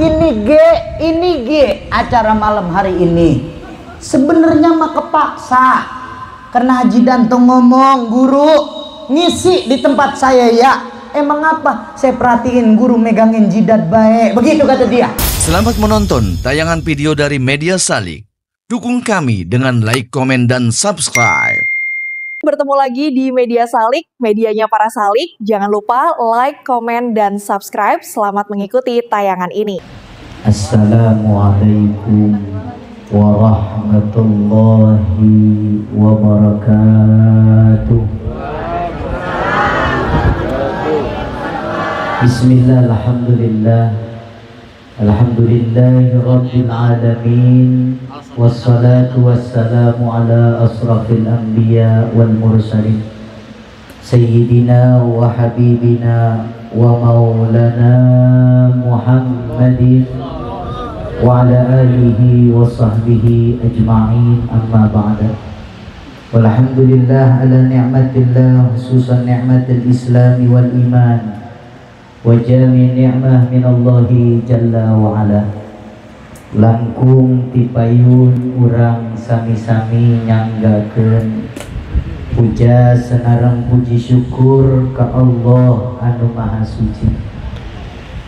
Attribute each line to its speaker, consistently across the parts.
Speaker 1: ini acara malam hari ini sebenarnya mah kepaksa karena Haji Danto ngomong guru ngisi di tempat saya ya. Emang apa? Saya perhatiin guru megangin jidat baik. Begitu kata dia.
Speaker 2: Selamat menonton tayangan video dari Media Salik. Dukung kami dengan like, komen, dan subscribe.
Speaker 3: Bertemu lagi di Media Salik, medianya para salik. Jangan lupa like, komen, dan subscribe. Selamat mengikuti tayangan ini.
Speaker 1: Assalamualaikum warahmatullahi wabarakatuh. Bismillah, alhamdulillah, alhamdulillahi rabbil alamin, wassalatu wassalamu ala asrafil anbiya wal mursalin, sayyidina wa habibina wa maulana Muhammadin wa ala alihi wa sahbihi ajma'in, amma ba'da. Walhamdulillah ala ni'matillah, khususan ni'matil islami wal iman wa jami ni'mah minallahi jalla wa ala. Langkung tipayun urang sami-sami nyanggakeun puja senarang puji syukur ka Allah anu maha suci,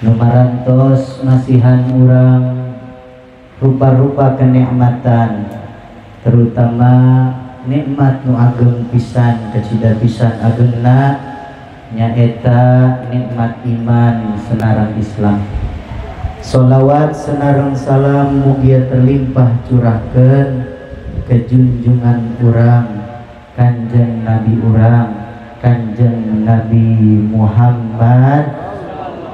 Speaker 1: nu marantos masihan urang rupa-rupa kenikmatan, terutama nikmat nu ageng pisan kecida pisan agengna nyaeta nikmat iman senarang Islam. Sholawat senarang salam mugia terlimpah curahkeun ke junjungan urang Kanjeng Nabi urang, Kanjeng Nabi Muhammad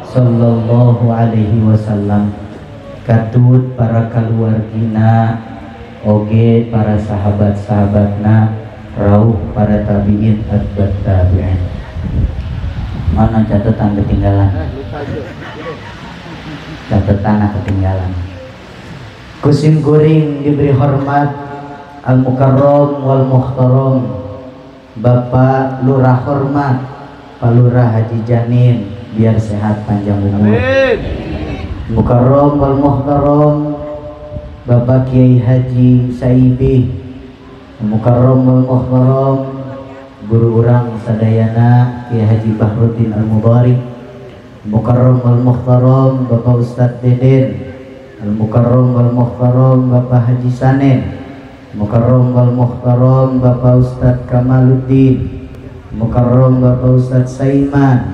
Speaker 1: sallallahu alaihi wasallam, katut para kaluargina oge para sahabat-sahabatna, rauh para tabi'in atbat tabi'in. Mana catatan ketinggalan? Catatan ketinggalan. Kusim kuring diberi hormat al-mukarram wal muhtaram Bapak Lurah hormat Pak Lurah Haji Janin, biar sehat panjang umur. Mukarram wal muhtaram Bapak Kiai Haji Saibi, mukarram wal muhtaram guru urang sadayana Kiai Haji Bahruddin Al-Mubarak, mukarram wal muhtaram Bapak Ustadz Deden, al-mukarram wal muhtaram Bapak Haji Sanen, mukarram wal muhtaram Bapak Ustadz Kamaluddin, mukarram Bapak Ustadz Saiman,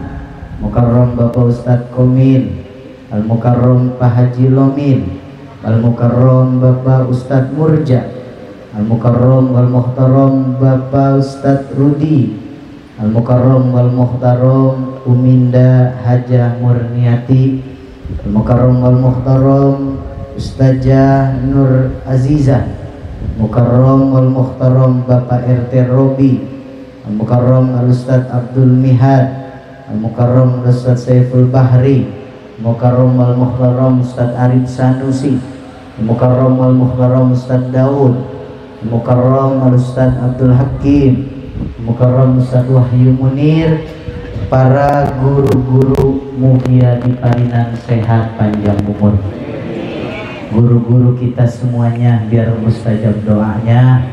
Speaker 1: mukarram Bapak Ustadz Komil, al-mukarram Pak Haji Lomin, al-mukarram Bapak Ustadz Murja, al-mukarram wal muhtaram Bapak Ustadz Rudi, al-mukarram wal muhtaram Uminda Hajah Murniati, al-mukarram wal muhtaram Ustazah Nur Azizah, mukarram wal muhtaram Bapak RT Robi, al-mukarram al-Ustadz Abdul Mihad, al-mukarram al-Ustadz Saiful Bahri, mukarram wal muhtaram Ustadz Arif Sanusi, al-mukarram wal muhtaram Ustadz Daud, mukarram al-Ustadz Abdul Hakim, mukarram Ustadz Wahyu Munir, para guru-guru mugia diparinan sehat panjang umur. Guru-guru kita semuanya biar mustajab doanya,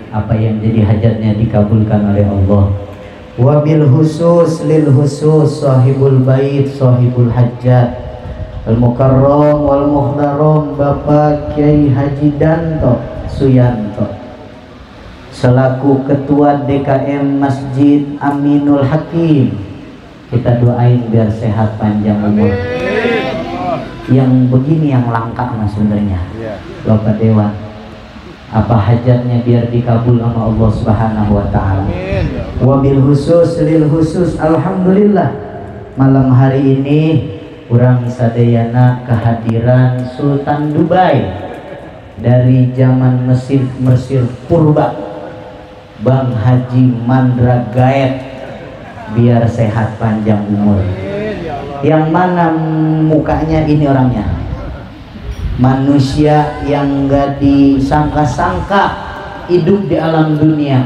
Speaker 1: apa yang jadi hajatnya dikabulkan oleh Allah. Wabil khusus lil khusus sahibul bait sahibul hajat al-mukarram wal muhtaram Bapak Kiai Haji Danto Suyanto selaku Ketua DKM Masjid Aminul Hakim, kita doain biar sehat panjang umur. Yang begini yang langka mas sebenarnya, Bapak Dewan, apa hajatnya biar dikabul sama Allah Subhanahu wa Ta'ala. Wabil khusus lil khusus, alhamdulillah malam hari ini urang sadayana kehadiran Sultan Dubai dari zaman Mesir purba, Bang Haji Mandra Gaet, biar sehat panjang umur. Yang mana mukanya ini orangnya manusia yang gak disangka-sangka hidup di alam dunia.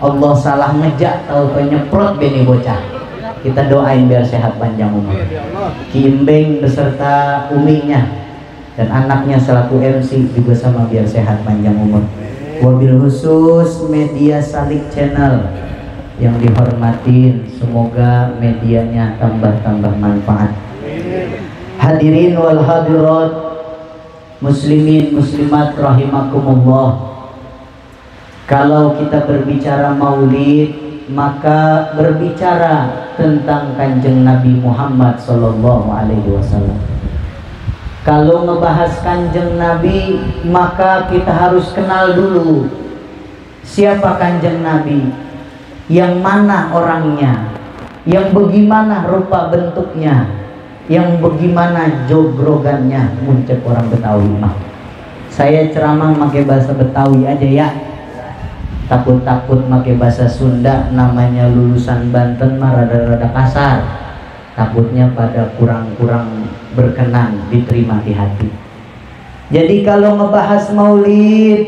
Speaker 1: Allah salah ngejak tahu penyeprot beni bocah. Kita doain biar sehat panjang umur. Ki Imbeng beserta uminya dan anaknya selaku MC juga sama biar sehat panjang umur. Wabil khusus Media Salik Channel yang dihormatin, semoga medianya tambah-tambah manfaat. Hadirin wal hadirat, muslimin muslimat rahimakumullah. Kalau kita berbicara maulid, maka berbicara tentang Kanjeng Nabi Muhammad sallallahu alaihi wasallam. Kalau ngebahas Kanjeng Nabi, maka kita harus kenal dulu siapa Kanjeng Nabi, yang mana orangnya, yang bagaimana rupa bentuknya, yang bagaimana jogrogannya. Muncul orang Betawi mah. Saya ceramah pakai bahasa Betawi aja ya. Takut-takut pakai bahasa Sunda, namanya lulusan Banten mah rada-rada kasar. Takutnya pada kurang-kurang berkenan diterima di hati. Jadi kalau ngebahas maulid,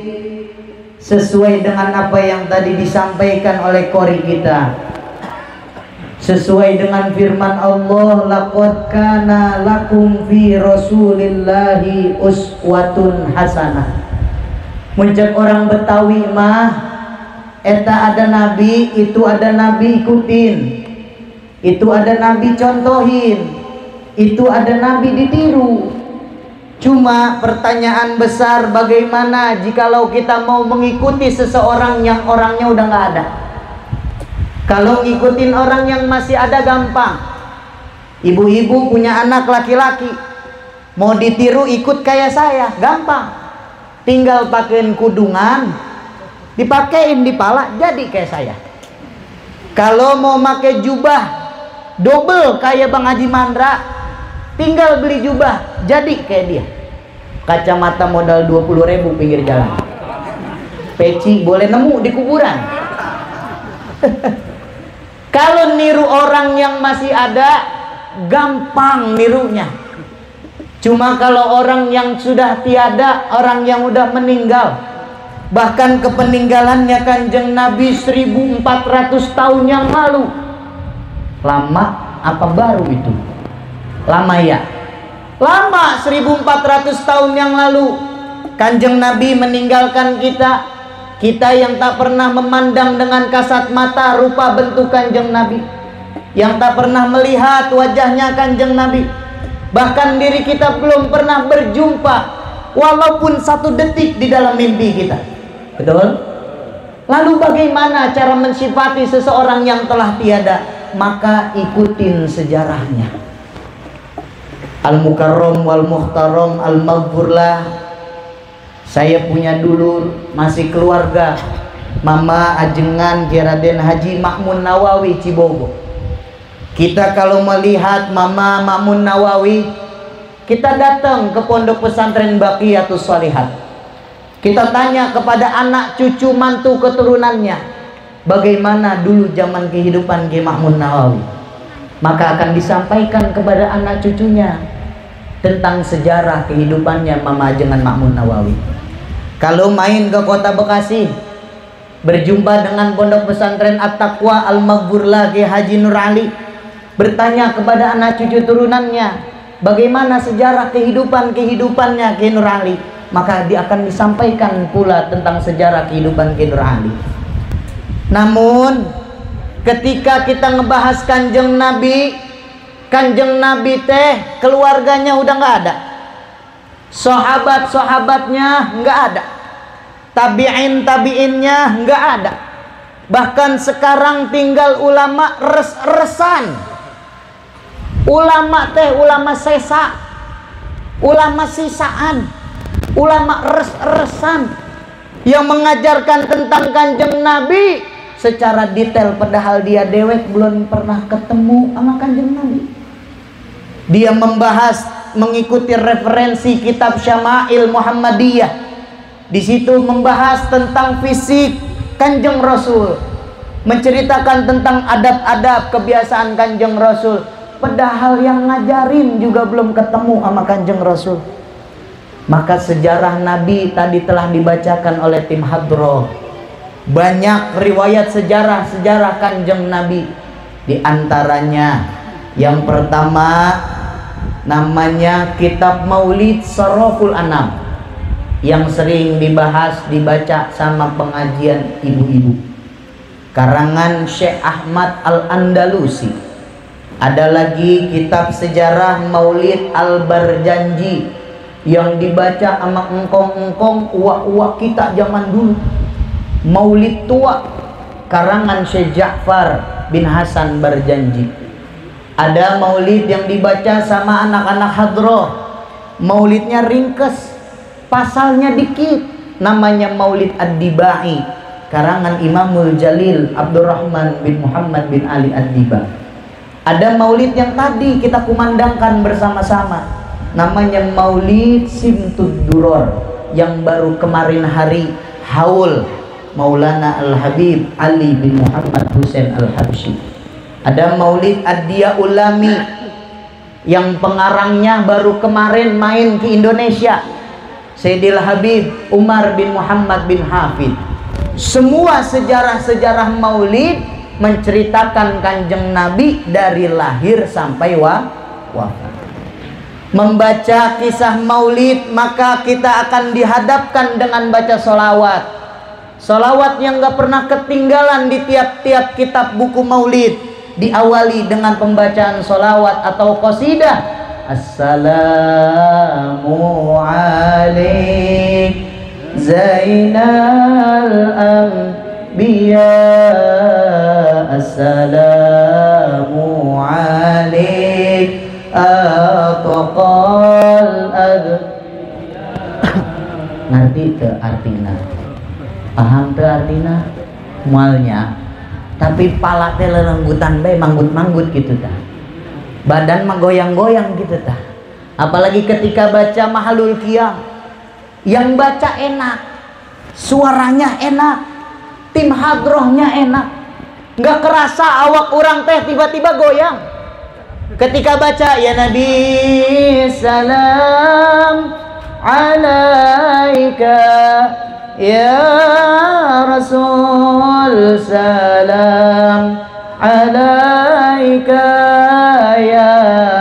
Speaker 1: sesuai dengan apa yang tadi disampaikan oleh qori kita, sesuai dengan firman Allah, laqad kana lakum fi rasulillahi uswatun hasanah. Muncul orang Betawi mah, eta ada nabi, itu ada nabi ikutin, itu ada nabi contohin, itu ada nabi ditiru. Cuma pertanyaan besar, bagaimana jikalau kita mau mengikuti seseorang yang orangnya udah nggak ada? Kalau ngikutin orang yang masih ada gampang. Ibu-ibu punya anak laki-laki, mau ditiru ikut kayak saya, gampang. Tinggal pakein kudungan, dipakein di pala, jadi kayak saya. Kalau mau pakai jubah double kayak Bang Haji Mandra, tinggal beli jubah, jadi kayak dia. Kacamata modal 20.000 pinggir jalan. Peci boleh nemu di kuburan. Kalau niru orang yang masih ada, gampang nirunya. Cuma kalau orang yang sudah tiada, orang yang udah meninggal, bahkan kepeninggalannya Kanjeng Nabi 1400 tahun yang lalu. Lama apa baru itu? Lama ya? Lama, 1400 tahun yang lalu Kanjeng Nabi meninggalkan kita. Kita yang tak pernah memandang dengan kasat mata rupa bentuk Kanjeng Nabi, yang tak pernah melihat wajahnya Kanjeng Nabi, bahkan diri kita belum pernah berjumpa walaupun 1 detik di dalam mimpi kita. Betul? Lalu bagaimana cara mensifati seseorang yang telah tiada? Maka ikutin sejarahnya. Al-Mukarram wal Muhtaram al-Maghfurlah. Saya punya dulur, masih keluarga, Mama Ajengan Raden Haji Ma'mun Nawawi Cibogo. Kita kalau melihat Mama Ma'mun Nawawi, kita datang ke pondok pesantren Baqiyatus Shalihat. Kita tanya kepada anak cucu mantu keturunannya, bagaimana dulu zaman kehidupan Ki Ma'mun Nawawi. Maka akan disampaikan kepada anak cucunya tentang sejarah kehidupannya Mama Ajengan Ma'mun Nawawi. Kalau main ke kota Bekasi, berjumpa dengan pondok pesantren At-Taqwa Al-Maghfurlah Ki Haji Nur Ali, bertanya kepada anak cucu turunannya bagaimana sejarah kehidupannya Ki Nur Ali, maka dia akan disampaikan pula tentang sejarah kehidupan Ki Nur Ali. Namun ketika kita ngebahas Kanjeng Nabi teh keluarganya udah nggak ada, sahabat-sahabatnya nggak ada, tabi'innya nggak ada. Bahkan sekarang tinggal ulama res-resan. Ulama teh ulama sesa, ulama sisaan, ulama res-resan yang mengajarkan tentang Kanjeng Nabi secara detail, padahal dia dewek belum pernah ketemu sama Kanjeng Nabi. Dia membahas mengikuti referensi kitab Syama'il Muhammadiyah. Di situ membahas tentang fisik Kanjeng Rasul, menceritakan tentang adab-adab kebiasaan Kanjeng Rasul, padahal yang ngajarin juga belum ketemu sama Kanjeng Rasul. Maka sejarah Nabi tadi telah dibacakan oleh tim hadroh. Banyak riwayat sejarah Kanjeng Nabi. Di antaranya yang pertama namanya kitab Maulid Saraful Anam, yang sering dibahas, dibaca sama pengajian ibu-ibu, karangan Syekh Ahmad Al-Andalusi. Ada lagi kitab sejarah Maulid Al-Barjanji yang dibaca sama engkong-engkong uak-uak kita zaman dulu. Maulid tua karangan Syekh Ja'far bin Hasan Barjanji. Ada maulid yang dibaca sama anak-anak hadroh, maulidnya ringkes, pasalnya dikit, namanya Maulid Ad-Dibai karangan Imamul Jalil Abdurrahman bin Muhammad bin Ali Ad-Diba. Ada maulid yang tadi kita kumandangkan bersama-sama, namanya Maulid Simtud Duror, yang baru kemarin hari haul Maulana Al-Habib Ali bin Muhammad Husain Al-Habsyi. Ada Maulid Ad-Dia Ulami yang pengarangnya baru kemarin main ke Indonesia, Sayyidil Habib Umar bin Muhammad bin Hafid. Semua sejarah-sejarah maulid menceritakan Kanjeng Nabi dari lahir sampai wafat. Membaca kisah maulid, maka kita akan dihadapkan dengan baca solawat. Solawat yang gak pernah ketinggalan di tiap-tiap kitab buku maulid. Diawali dengan pembacaan solawat atau qasidah. Assalamu alaik Zainal Anbiya, Assalamu alaik Ataqal Ngerti ke artina? Paham ke artina? Mualnya tapi pala teh lelenggutan bae, manggut-manggut gitu tah. Badan mah goyang-goyang gitu tah. Apalagi ketika baca Mahalul Qiyam. Yang baca enak, suaranya enak, tim hadrohnya enak. Nggak kerasa awak orang teh tiba-tiba goyang. Ketika baca ya Nabi salam alaika ya Rasul salam alaika ya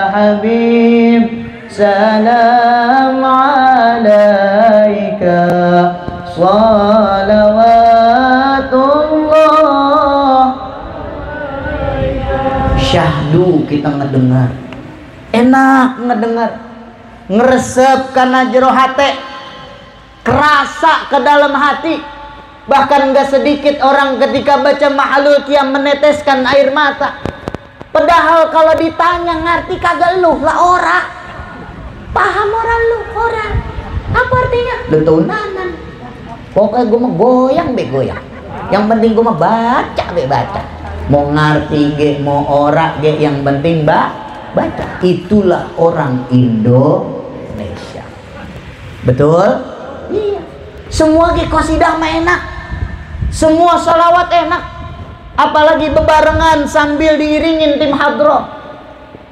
Speaker 1: Habib salam alaika salawatullah. Syahdu kita ngedengar, enak ngedengar, ngeresep karena jero hati, kerasa ke dalam hati. Bahkan gak sedikit orang ketika baca Mahalul Qiyam meneteskan air mata. Padahal kalau ditanya ngerti kagak lu lah ora. Paham orang lu ora. Apa artinya? Letunanan. Pokoknya gue mah goyang be goyang. Yang penting gue mah baca be baca. Mau ngerti ge mau ora ge yang penting baca. Itulah orang Indonesia. Betul? Iya. Semua ge qasidah mah enak. Semua salawat enak. Apalagi bebarengan sambil diiringin tim hadroh.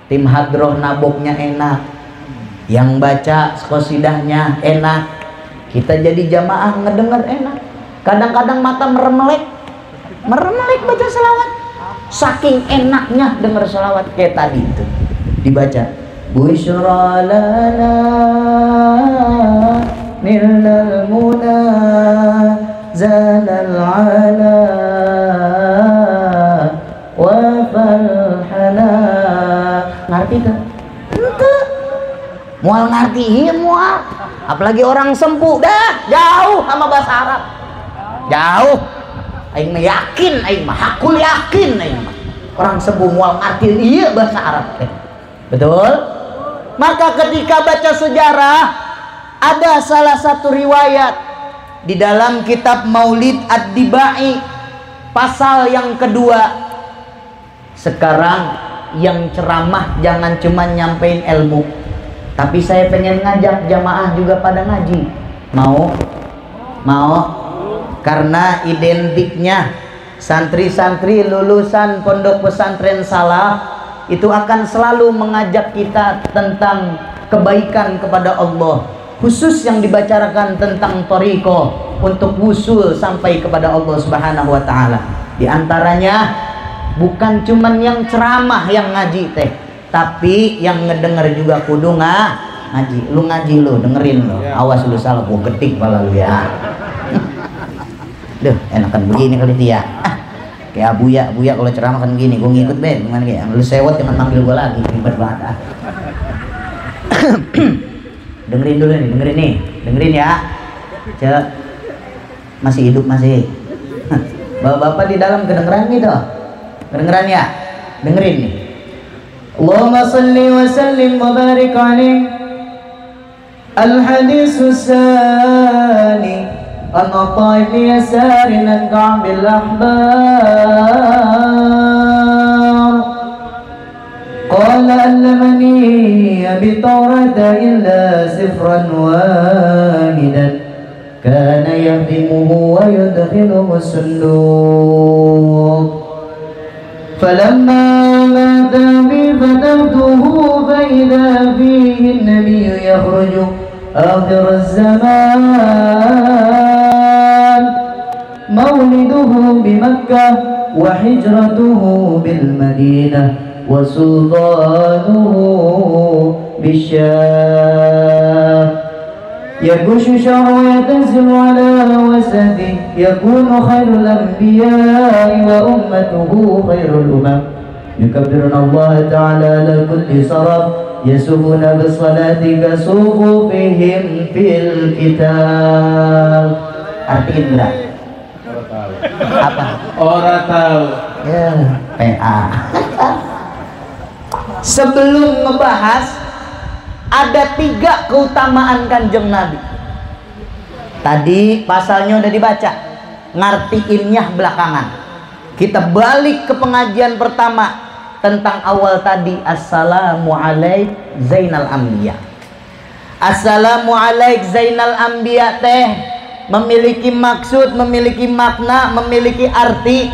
Speaker 1: Tim hadroh naboknya enak. Yang baca qasidahnya enak. Kita jadi jamaah ngedenger enak. Kadang-kadang mata meremelek. Meremelek baca salawat. Saking enaknya denger salawat kayak tadi itu. Dibaca. Busyra lana nilal muna zalal ala wa falhana. Ngerti kan? Ente mual ngerti, iya mual. Apalagi orang sempu dah jauh sama bahasa Arab, jauh. Aing mah yakin, aing mah hakul yakin, aing mah orang sempu mual ngerti iya bahasa Arab. Betul? Maka ketika baca sejarah, ada salah satu riwayat di dalam kitab Maulid Ad-Dibai pasal yang kedua. Sekarang yang ceramah jangan cuma nyampein ilmu, tapi saya pengen ngajak jamaah juga pada ngaji. Mau? Karena identiknya santri-santri lulusan pondok pesantren salaf itu akan selalu mengajak kita tentang kebaikan kepada Allah, khusus yang dibicarakan tentang thariqah untuk wusul sampai kepada Allah Subhanahu wa taala. Di antaranya bukan cuman yang ceramah yang ngaji teh, tapi yang ngedenger juga kudu ngaji. Lu ngaji lu, dengerin lu. Awas lu salah gua getik pala lu ya. Duh, enakan begini kali dia. Kayak Buya kalau ceramah kan gini, gua ngikut be, gimana kayak lu sewot jangan manggil gua lagi, ribet banget. Dengerin dulu nih, dengerin ya. Cek, masih hidup masih. Bapak-bapak di dalam kedengeran gitu, kedengeran ya, dengerin nih. Allahumma salli wa sallim wa barik alaih. Al-haditsus sani an Atha bin Yasar an Ka'b al-Ahbar qala allamani bi Tawrata illa sifran wahidan kana yahdimuhu wa yudkhiluhu as-sunduq falamma mata bi fatawtuhu fa idha fihi an-nabiy yakhruju akhir az-zaman mawliduhu bi Makkah wa hijratuhu bil Madinah wa sultanuhu bi Syam يغش شعر ويتنزل على وسده يكون خير الأنبياء وأمته خير الأمم يكبرون الله تعالى على كل صرف يسوون بالصلاة كصفوفهم في الكتاب. Artiin enggak? Apa?
Speaker 4: Orang tahu.
Speaker 1: Ya, PA. Sebelum ngebahas ada 3 keutamaan Kanjeng Nabi. Tadi pasalnya udah dibaca, ngartiinnya belakangan. Kita balik ke pengajian pertama tentang awal tadi. Assalamualaikum Zainal Anbiya. Assalamualaikum Zainal Anbiya teh memiliki maksud, memiliki makna, memiliki arti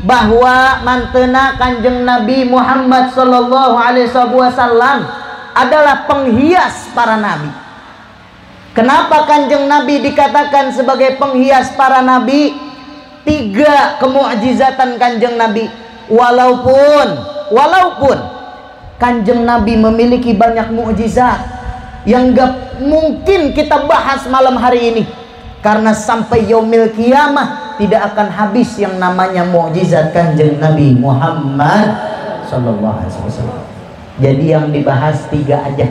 Speaker 1: bahwa mantena Kanjeng Nabi Muhammad sallallahu alaihi wasallam adalah penghias para nabi. Kenapa Kanjeng Nabi dikatakan sebagai penghias para nabi? 3 kemukjizatan Kanjeng Nabi. Walaupun Kanjeng Nabi memiliki banyak mukjizat yang gak mungkin kita bahas malam hari ini, karena sampai yaumil kiamah tidak akan habis yang namanya mukjizat Kanjeng Nabi Muhammad sallallahu alaihi wasallam. Jadi yang dibahas 3 aja.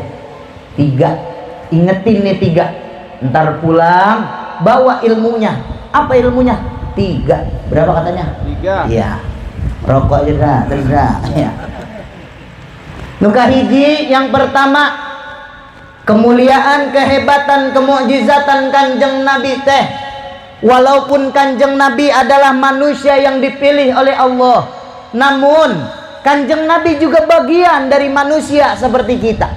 Speaker 1: 3. Ingetin nih 3. Ntar pulang bawa ilmunya. Apa ilmunya? 3. Berapa katanya?
Speaker 4: 3.
Speaker 1: Iya. Rokok aja dah. Ya. Nuka hiji yang pertama, kemuliaan, kehebatan, kemukjizatan Kanjeng Nabi teh. Walaupun Kanjeng Nabi adalah manusia yang dipilih oleh Allah, namun Kanjeng Nabi juga bagian dari manusia seperti kita.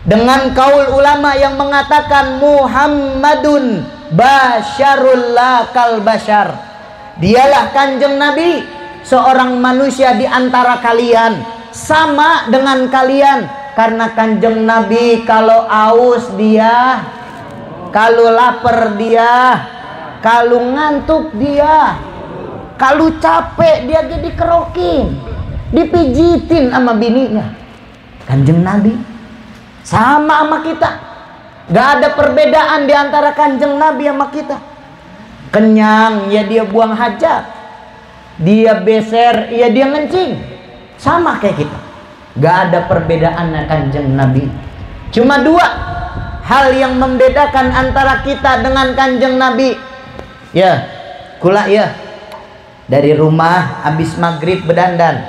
Speaker 1: Dengan kaul ulama yang mengatakan Muhammadun basyarul la kal basyar. Dialah Kanjeng Nabi seorang manusia di antara kalian, sama dengan kalian. Karena Kanjeng Nabi kalau aus dia, kalau lapar dia, kalau ngantuk dia, kalau capek dia jadi kerokin, dipijitin sama bininya. Kanjeng Nabi sama kita, gak ada perbedaan di antara Kanjeng Nabi sama kita. Kenyang ya dia buang hajat, dia beser ya dia ngencing, sama kayak kita. Gak ada perbedaannya Kanjeng Nabi. Cuma 2 hal yang membedakan antara kita dengan Kanjeng Nabi. Ya, kula ya, dari rumah habis maghrib berdandan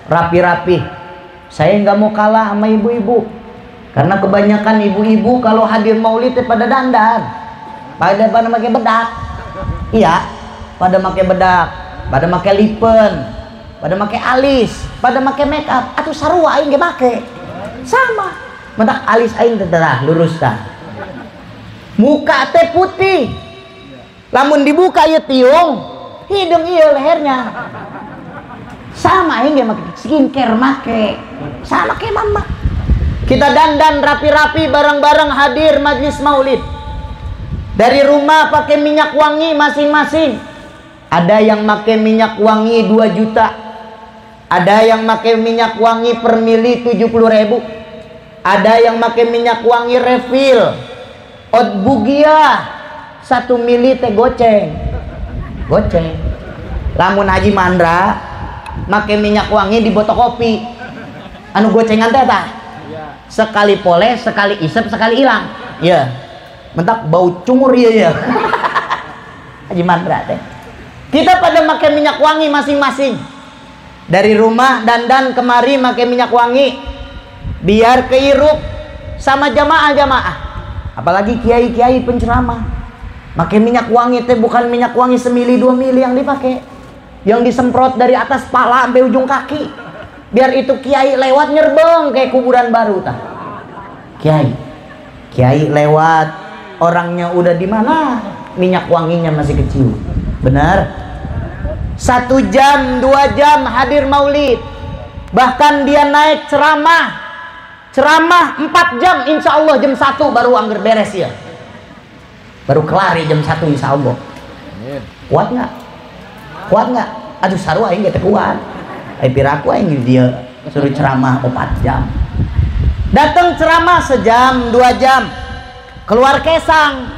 Speaker 1: rapi-rapi. Saya nggak mau kalah sama ibu-ibu, karena kebanyakan ibu-ibu kalau hadir maulid pada dandan, pada pakai bedak. Iya, pada pakai bedak, pada pakai lipen, pada pakai alis, pada pakai make up. Atau sarua aing ge make sama, mentak alis aing teh lurus tah, muka teh putih, lamun dibuka ieu tiung, hidung ieu lehernya sama, ini make skincare, make sama kayak mama. Kita dandan rapi-rapi bareng-bareng hadir majlis maulid. Dari rumah pakai minyak wangi masing-masing. Ada yang pakai minyak wangi 2 juta, Ada yang pakai minyak wangi per mili 70.000. Ada yang pakai minyak wangi refill. Otbugia 1 mili teh goceng. Lamun Haji Mandra make minyak wangi di botol kopi. Anu gocengan teh tah. Sekali poles, sekali isep, sekali hilang. Ya. Mentak bau cungur ya. Haji Mandra teh. Kita pada make minyak wangi masing-masing. Dari rumah dandan kemari make minyak wangi. Biar keirup sama jamaah-jamaah. Apalagi kiai-kiai penceramah. Make minyak wangi teh bukan minyak wangi semili 2 mili yang dipakai. Yang disemprot dari atas pala sampai ujung kaki. Biar itu kiai lewat nyerbeng kayak kuburan baru tah. Kiai lewat, orangnya udah di mana? Minyak wanginya masih kecil. Benar? 1 jam, 2 jam hadir maulid. Bahkan dia naik ceramah 4 jam, insya Allah jam 1 baru angger beres ya. Baru kelar jam 1 insya Allah. Kuat nggak? Aduh sarua aing teh kuat. Piraku aing dia suruh ceramah 4 jam. Datang ceramah sejam, 2 jam. Keluar kesang.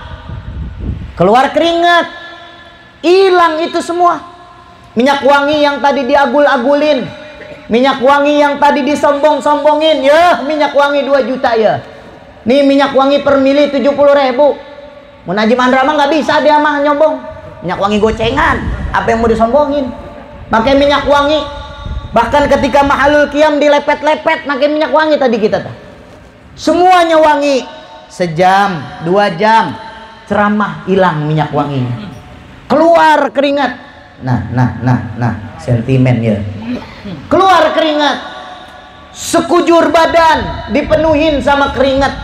Speaker 1: Keluar keringat. Hilang itu semua. Minyak wangi yang tadi diagul-agulin. Minyak wangi yang tadi disombong-sombongin. Ya, minyak wangi 2 juta ya. Nih minyak wangi per mili 70.000. Mun Haji Mandra mah nggak bisa dia mah nyombong. Minyak wangi gocengan. Apa yang mau disombongin? Pakai minyak wangi. Bahkan ketika mahalul qiyam dilepet-lepet pakai minyak wangi tadi kita tuh. Semuanya wangi. Sejam, 2 jam ceramah hilang minyak wanginya. Keluar keringat. Nah, sentimen ya. Keluar keringat. Sekujur badan dipenuhin sama keringat.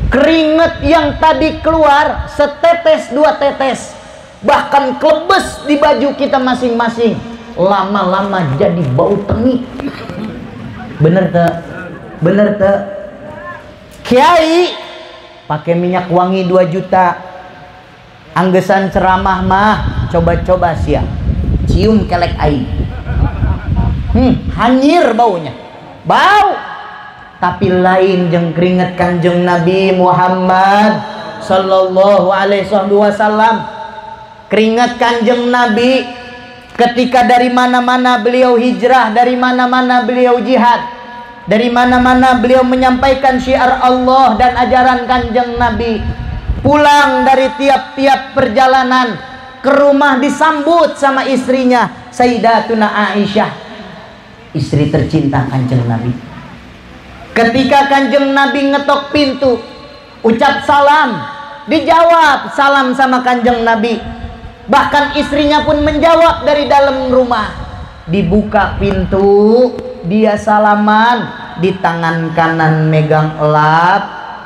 Speaker 1: Keringat yang tadi keluar setetes 2 tetes. Bahkan klebes di baju kita masing-masing. Lama-lama jadi bau tengi. Bener tuh. Kiai pakai minyak wangi 2 juta. Anggesan ceramah mah coba-coba siap. Cium kelek aing. Hanyir baunya. Bau. Tapi lain jeung keringet Kanjeng Nabi Muhammad sallallahu alaihi wasallam. Keringat Kanjeng Nabi ketika dari mana-mana beliau hijrah, dari mana-mana beliau jihad, dari mana-mana beliau menyampaikan syiar Allah dan ajaran Kanjeng Nabi. Pulang dari tiap-tiap perjalanan ke rumah disambut sama istrinya Sayyidatuna Aisyah, istri tercinta Kanjeng Nabi. Ketika Kanjeng Nabi ngetok pintu, ucap salam, dijawab salam sama Kanjeng Nabi. Bahkan istrinya pun menjawab dari dalam rumah. Dibuka pintu, dia salaman, di tangan kanan megang elap,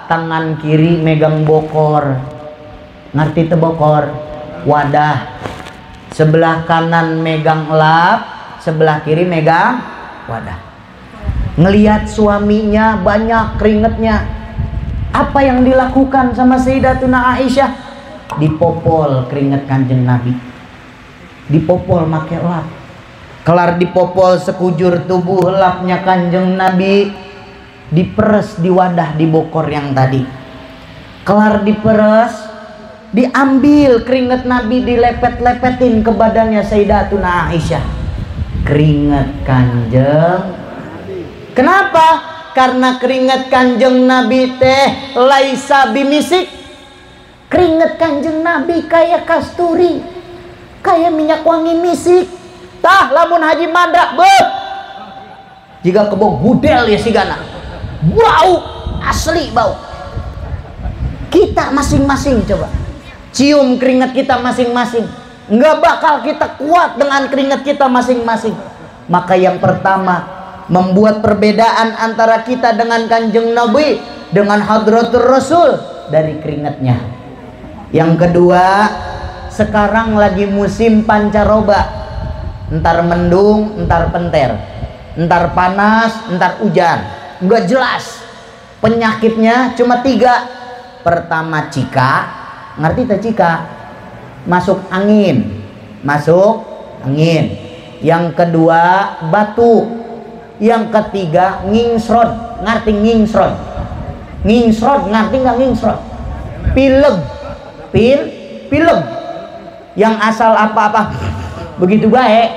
Speaker 1: tangan kiri megang bokor. Ngerti teu bokor? Wadah. Sebelah kanan megang elap, sebelah kiri megang wadah. Ngelihat suaminya banyak keringetnya. Apa yang dilakukan sama Sayyidatuna Aisyah? Dipopol keringet Kanjeng Nabi. Dipopol make lap. Kelar dipopol sekujur tubuh lapnya Kanjeng Nabi, diperes di wadah di bokor yang tadi. Kelar diperes, diambil keringet Nabi, dilepet-lepetin ke badannya Sayyidatuna Aisyah. Keringet Kanjeng. Kenapa? Karena keringet Kanjeng Nabi teh laisa bimisik. Keringet Kanjeng Nabi kayak kasturi, kayak minyak wangi misik. Tah lamun Haji Mandra jika kebong budel ya sigana. Bau, asli bau. Kita masing-masing coba cium keringet kita masing-masing. Nggak bakal kita kuat dengan keringet kita masing-masing. Maka yang pertama, membuat perbedaan antara kita dengan Kanjeng Nabi, dengan Hadratur Rasul, dari keringatnya. Yang kedua, sekarang lagi musim pancaroba. Entar mendung, entar penter, entar panas, entar hujan. Nggak jelas. Penyakitnya cuma 3. Pertama cika. Ngerti tak cika? Masuk angin. Yang kedua batu. Yang ketiga ngingsrod. Ngerti ngingsrod? Ngingsrod, ngerti nggak ngingsrod? Pileg. Pileg. Yang asal apa-apa begitu baik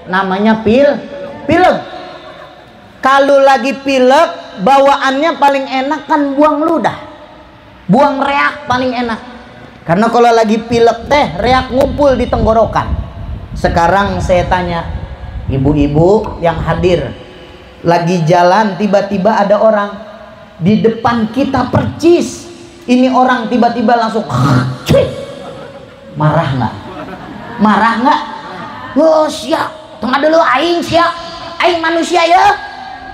Speaker 1: namanya pileg. Kalau lagi pileg, bawaannya paling enak kan buang ludah, buang reak paling enak. Karena kalau lagi pilek teh reak ngumpul di tenggorokan. Sekarang saya tanya ibu-ibu yang hadir, lagi jalan tiba-tiba ada orang di depan kita percis. Ini orang tiba-tiba langsung marah nggak? Marah nggak? Lo siap, tengah dulu aing siap, aing manusia ya.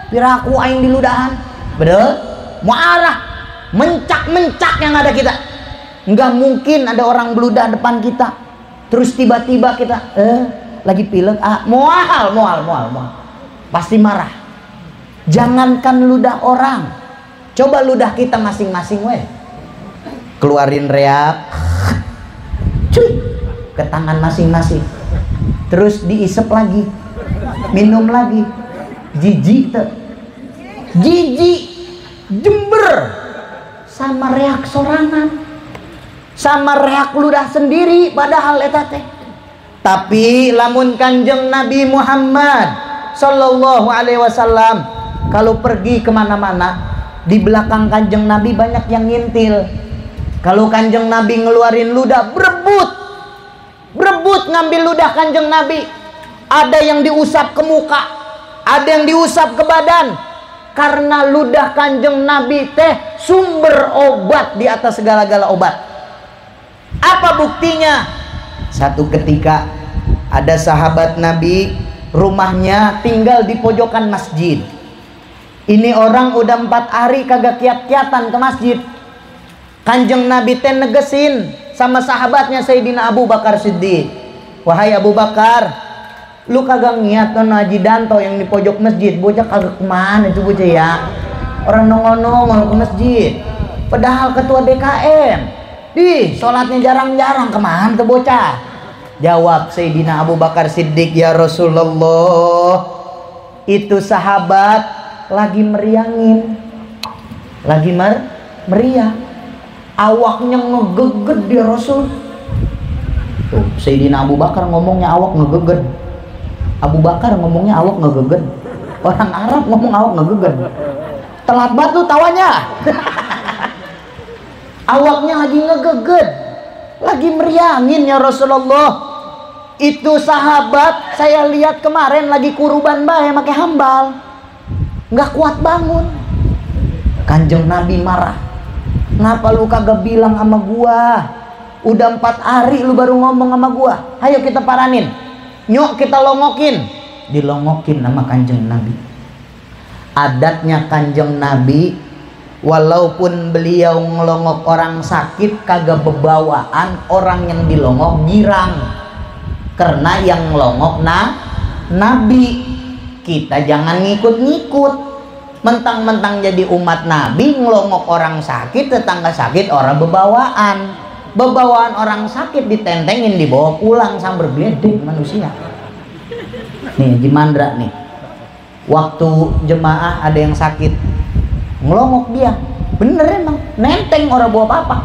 Speaker 1: Piraku aing di ludahan, betul? Marah, mencak yang ada kita. Nggak mungkin ada orang beludah depan kita terus tiba-tiba kita lagi pilek, mual, pasti marah. Jangankan ludah orang, coba ludah kita masing-masing keluarin reak cuy ke tangan masing-masing, terus diisep lagi, minum lagi. Jijik jember sama reak sorangan, sama reak ludah sendiri padahal eta teh. Tapi lamun Kanjeng Nabi Muhammad sallallahu alaihi wasallam kalau pergi kemana-mana, di belakang Kanjeng Nabi banyak yang ngintil. Kalau Kanjeng Nabi ngeluarin ludah, berebut ngambil ludah Kanjeng Nabi. Ada yang diusap ke muka, ada yang diusap ke badan. Karena ludah Kanjeng Nabi teh sumber obat di atas segala-gala obat. Apa buktinya? Satu ketika ada sahabat Nabi, rumahnya tinggal di pojokan masjid. Ini orang udah 4 hari kagak kiat-kiatan ke masjid. Kanjeng Nabi teh negesin sama sahabatnya Sayyidina Abu Bakar Siddiq, wahai Abu Bakar, lu kagak ngiat non Haji Danto yang di pojok masjid. Bocah kagak kemana itu bocah ya, orang nongol-nongol ke masjid padahal ketua DKM. Sholatnya jarang-jarang, kemana tuh bocah? Jawab Sayyidina Abu Bakar Siddiq, ya Rasulullah, itu sahabat lagi meriangin, lagi meriang, awaknya ngegeged dia Rasul. Tuh Sayyidina Abu Bakar ngomongnya awak ngegeged, Abu Bakar ngomongnya awak ngegeged, orang Arab ngomong awak ngegeged. Telat batu tawanya. Awaknya lagi ngegeged, lagi meriangin ya Rasulullah. Itu sahabat saya lihat kemarin lagi kuruban bae make hambal, nggak kuat bangun. Kanjeng Nabi marah, ngapa lu kagak bilang sama gua? Udah 4 hari lu baru ngomong sama gua. Ayo kita paranin, nyok kita longokin. Dilongokin sama Kanjeng Nabi. Adatnya Kanjeng Nabi, walaupun beliau ngelongok orang sakit kagak bebawaan, orang yang dilongok girang. Karena yang ngelongok Nabi. Kita jangan ngikut-ngikut. Mentang-mentang jadi umat Nabi ngelongok orang sakit, tetangga sakit, orang bebawaan. Bebawaan orang sakit ditentengin, dibawa pulang sambar gledek manusia. Nih Haji Mandra nih, waktu jemaah ada yang sakit, ngelongok dia, bener emang, nenteng orang bawa apa-apa.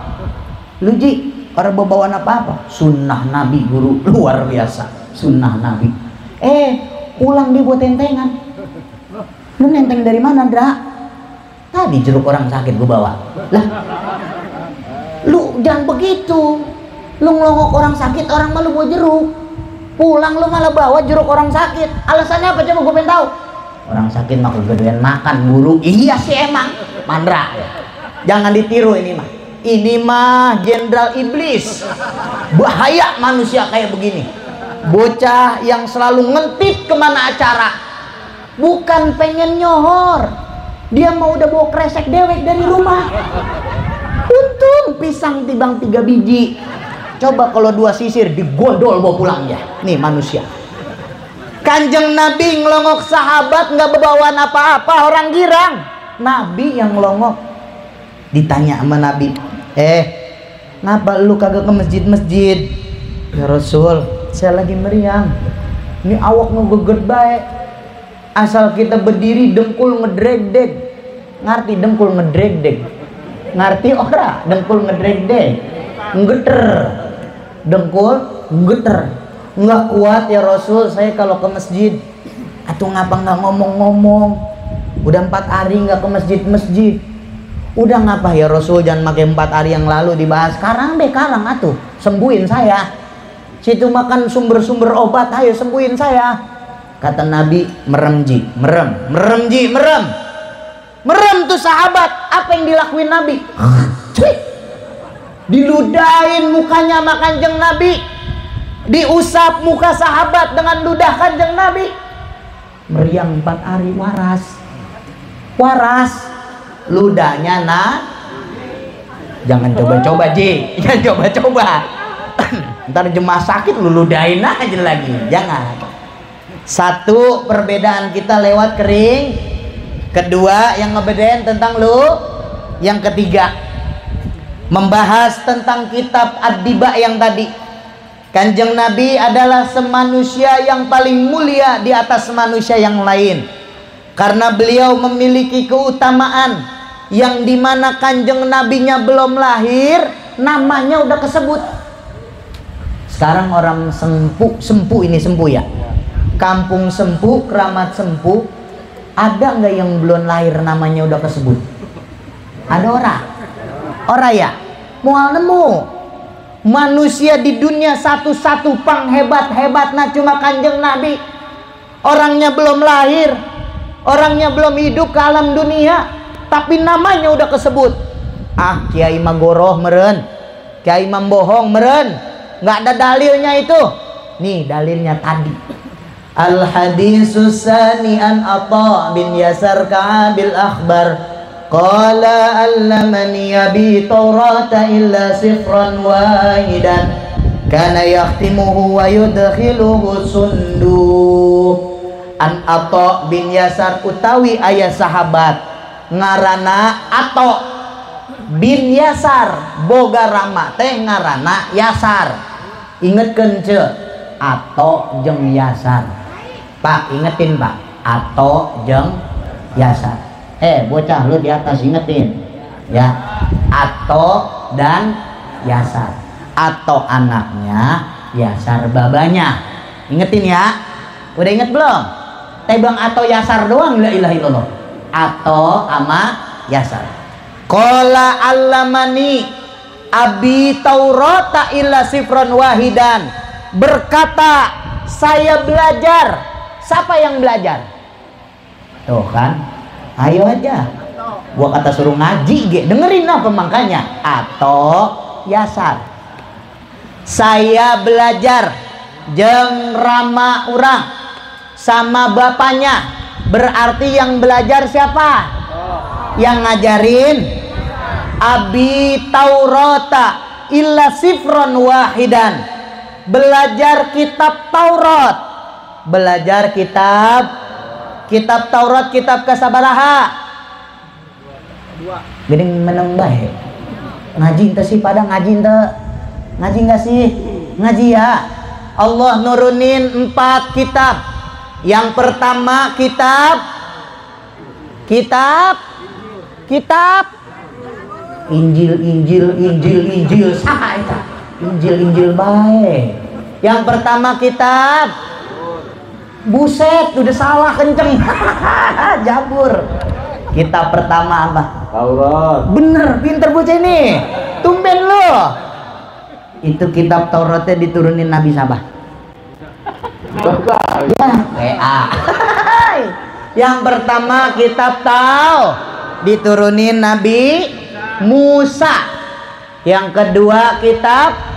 Speaker 1: Lu Ji, orang bawa bawaan apa-apa? Sunnah Nabi guru, luar biasa, sunnah Nabi. Pulang dia buat tentengan. Lu nenteng dari mana, Dra? Tadi jeruk orang sakit gue bawa. Lah, lu jangan begitu. Lu ngelongok orang sakit, orang malu bawa jeruk. Pulang lu malah bawa jeruk orang sakit. Alasannya apa coba gue pengen tahu? Orang sakit mah kegedean makan guru. Iya sih emang, Mandra. Jangan ditiru ini mah. Ini mah jenderal iblis. Bahaya manusia kayak begini. Bocah yang selalu ngentip kemana acara, bukan pengen nyohor, dia mau udah bawa kresek dewek dari rumah. Untung pisang tibang 3 biji. Coba kalau 2 sisir digondol bawa pulang ya. Nih manusia. Kanjeng Nabi ngelongok sahabat nggak bebawaan apa-apa, orang girang. Nabi yang ngelongok. Ditanya sama Nabi, ngapa lu kagak ke masjid-masjid? Ya Rasul, saya lagi meriang. Ini awak nu geget baik. Asal kita berdiri dengkul ngedreg-deg. Ngerti dengkul ngedreg-deg? Ngerti ora? Dengkul ngedreg-deg. Nggeter. Dengkul nggeter. Nggak kuat ya Rasul saya kalau ke masjid. Atuh ngapa nggak ngomong-ngomong? Udah 4 hari nggak ke masjid-masjid. Udah ngapa ya Rasul, jangan pakai 4 hari yang lalu dibahas. Sekarang deh, karang atuh sembuhin saya. Situ makan sumber-sumber obat, ayo sembuhin saya. Kata Nabi, merem ji, merem ji, merem tuh sahabat. Apa yang dilakuin Nabi? Diludahin mukanya sama Kanjeng Nabi, diusap muka sahabat dengan ludah Kanjeng Nabi. Meriang 4 hari waras ludahnya jangan coba-coba Ji, jangan coba-coba. Ntar jemaah sakit lu ludahin aja lagi, jangan. Satu, perbedaan kita lewat kering. Kedua, yang ngebedain tentang lu. Yang ketiga, membahas tentang kitab Ad-Diba yang tadi. Kanjeng Nabi adalah semanusia yang paling mulia di atas manusia yang lain, karena beliau memiliki keutamaan yang dimana Kanjeng Nabinya belum lahir namanya udah kesebut. Sekarang orang sempu ini sempu ya, kampung sempu, keramat sempu, ada nggak yang belum lahir namanya udah kesebut? Ada ora ya? Mual nemu manusia di dunia satu-satu panghebat-hebatnya cuma Kanjeng Nabi. Orangnya belum lahir, orangnya belum hidup ke alam dunia, tapi namanya udah kesebut. Ah, Kiai Magoroh meren, Kiai Mambohong meren, nggak ada dalilnya itu. Nih dalilnya tadi. Al hadisus sani an Atha bin Yasar Ka'abil akhbar qala allamani abi Taurata illa sifran wahidan kana yakhtimuhu wa yudkhiluhu sunduq. An Atha bin Yasar utawi ayah sahabat ngarana Atha bin Yasar, boga rama teh ngarana Yasar. Ingetkeun ce, Atha jeung Yasar. Pak, ingetin Pak, Atha jeung Yasar. Bocah lu di atas ingetin ya, Atha dan Yasar. Atha anaknya, Yasar babanya. Ingetin ya. Udah inget belum? Bang Atha Yasar doang, la ilaha illallah. Atha sama Yasar. Qala allamani abi Taurata illa sifran wahidan. Berkata, saya belajar. Siapa yang belajar? Tuh kan, ayo aja, gua kata suruh ngaji ge, dengerin apa makanya. Atau Yasar, saya belajar jeung rama urang sama bapaknya. Berarti yang belajar siapa? Yang ngajarin abi Taurata illa sifron wahidan. Belajar kitab Taurat, belajar kitab Taurat, kitab kasabaraha. Gini meneng bae. Ngaji ente sih pada ngaji ente. Ngaji enggak sih? Ngaji ya. Allah nurunin 4 kitab. Yang pertama kitab Injil. Saha eta? Injil bae. Yang pertama kitab, buset, udah salah kenceng. Jabur. Kitab pertama apa? Taurat. Bener, pinter bocah ini. Tumben lo. Itu kitab Tauratnya diturunin Nabi siapa? Ya, Yang pertama kitab Taurat diturunin Nabi Musa. Yang kedua kitab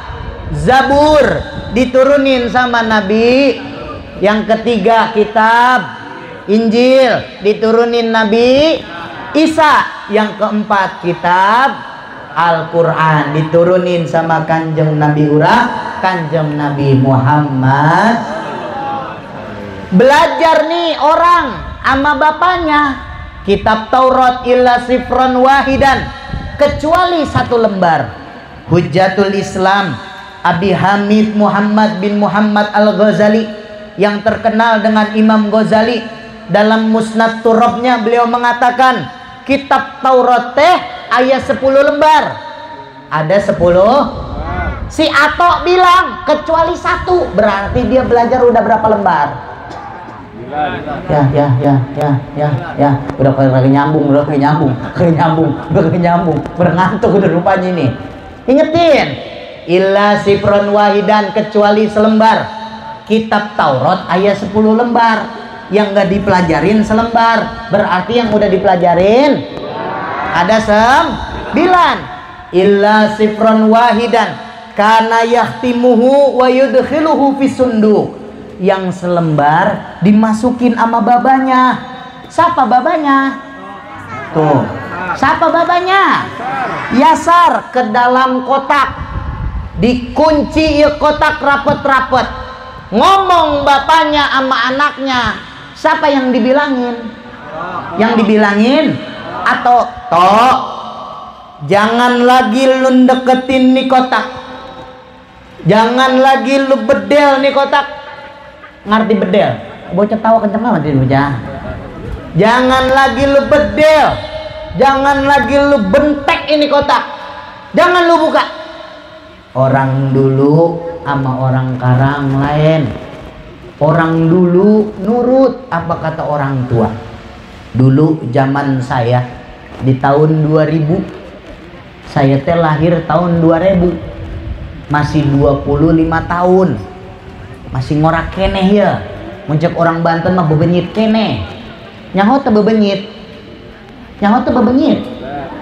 Speaker 1: Zabur diturunin sama Nabi. Yang ketiga kitab Injil diturunin Nabi Isa. Yang keempat kitab Al-Quran diturunin sama Kanjeng Nabi Kanjeng Nabi Muhammad. Belajar nih orang sama bapaknya kitab Taurat illa sifron wahidan, kecuali 1 lembar. Hujjatul Islam Abi Hamid Muhammad bin Muhammad Al-Ghazali yang terkenal dengan Imam Ghazali. Dalam Musnad Turabnya beliau mengatakan, kitab Taurat teh ayat 10 lembar. Ada 10. Si Atok bilang kecuali 1, berarti dia belajar udah berapa lembar? Ya. Udah kagak nyambung, udah ngantuk udah rupanya ini. Ingetin, illa sifron wahidan, kecuali selembar. Kitab Taurat ayat 10 lembar. Yang nggak dipelajarin selembar, berarti yang udah dipelajarin ada 9. Illa sifron wahidan kana yahtimuhu wa yudkhiluhu fi sunduk. Yang selembar dimasukin sama babanya. Siapa babanya? Tuh. Siapa babanya? Yasar, ke dalam kotak. Dikunci ya kotak rapet-rapet. Ngomong bapaknya sama anaknya. Siapa yang dibilangin? Yang dibilangin atau Tok, jangan lagi lu deketin nih kotak. Jangan lagi lu bedel nih kotak. Ngerti bedel? Bocah tawa kenceng amat ini bocah. Jangan lagi lu bedel. Jangan lagi lu bentek ini kotak. Jangan lu buka. Orang dulu sama orang sekarang lain. Orang dulu nurut apa kata orang tua. Dulu zaman saya di tahun 2000, saya teh lahir tahun 2000, masih 25 tahun, masih ngorak keneh ya. Muncul orang Banten mah bebenyit keneh. Nyaho teh bebenyit.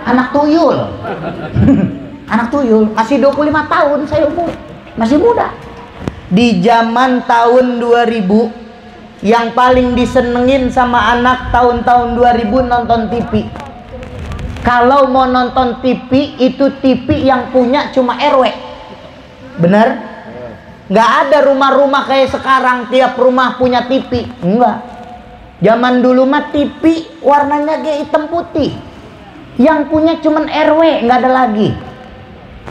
Speaker 1: Anak tuyul. Anak tuyul, masih 25 tahun saya umur, masih muda. Di zaman tahun 2000 yang paling disenengin sama anak tahun-tahun 2000 nonton TV. Kalau mau nonton TV, itu TV yang punya cuma RW. Bener? Nggak ada rumah-rumah kayak sekarang tiap rumah punya TV. Enggak. Zaman dulu mah TV warnanya kayak hitam putih. Yang punya cuma RW, nggak ada lagi.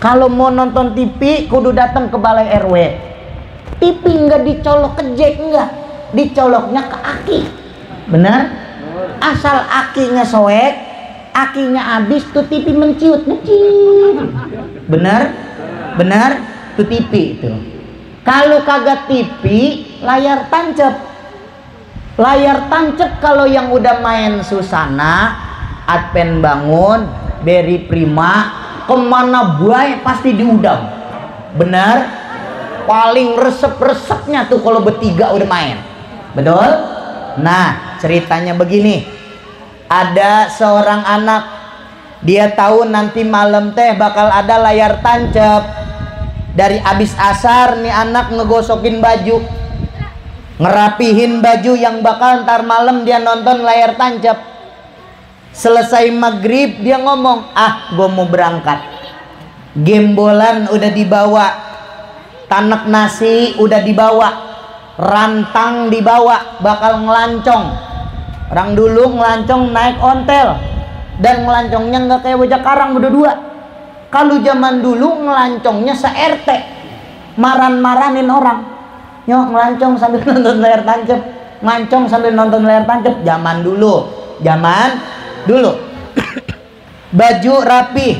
Speaker 1: Kalau mau nonton TV kudu datang ke balai RW. TV nggak dicolok ke jack, enggak, dicoloknya ke aki. Benar? Asal akinya soek, akinya habis, tuh TV menciut. Benar? Tuh TV itu. Kalau kagak TV, layar tancep. Layar tancep kalau yang udah main Susana, Adven Bangun, Berry Prima, kemana buaya pasti diundang. Benar? Paling resep-resepnya tuh kalau bertiga udah main. Betul? Nah, ceritanya begini. Ada seorang anak, dia tahu nanti malam teh bakal ada layar tancep. Dari abis asar nih anak ngegosokin baju, ngerapihin baju yang bakal ntar malam dia nonton layar tancep. Selesai maghrib dia ngomong, gue mau berangkat. Gembolan udah dibawa, tanek nasi udah dibawa, rantang dibawa, bakal ngelancong. Orang dulu ngelancong naik ontel, dan ngelancongnya nggak kayak bocah karang berdua. Kalau zaman dulu ngelancongnya se-RT, maran-maranin orang. Nyok ngelancong sambil nonton layar tancep, ngelancong sambil nonton layar tancep. Zaman dulu baju rapi,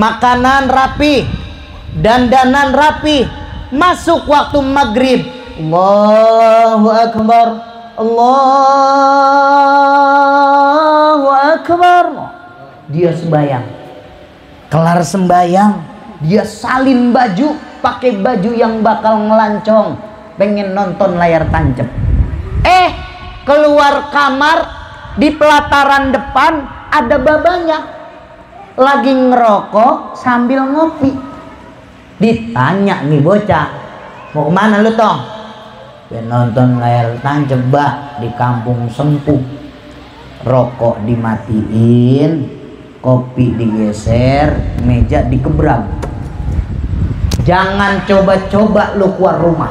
Speaker 1: makanan rapi, dandanan rapi. Masuk waktu maghrib, Allahu Akbar, Allahu Akbar. Dia sembahyang. Kelar sembahyang, dia salin baju, pakai baju yang bakal ngelancong, pengen nonton layar tancep. Keluar kamar, di pelataran depan ada babanya lagi ngerokok sambil ngopi. Ditanya nih bocah, mau kemana lu Tong? Ya nonton layar tancep bah, di kampung Sempuh. Rokok dimatiin, kopi digeser, meja dikebrang. Jangan coba-coba lu keluar rumah.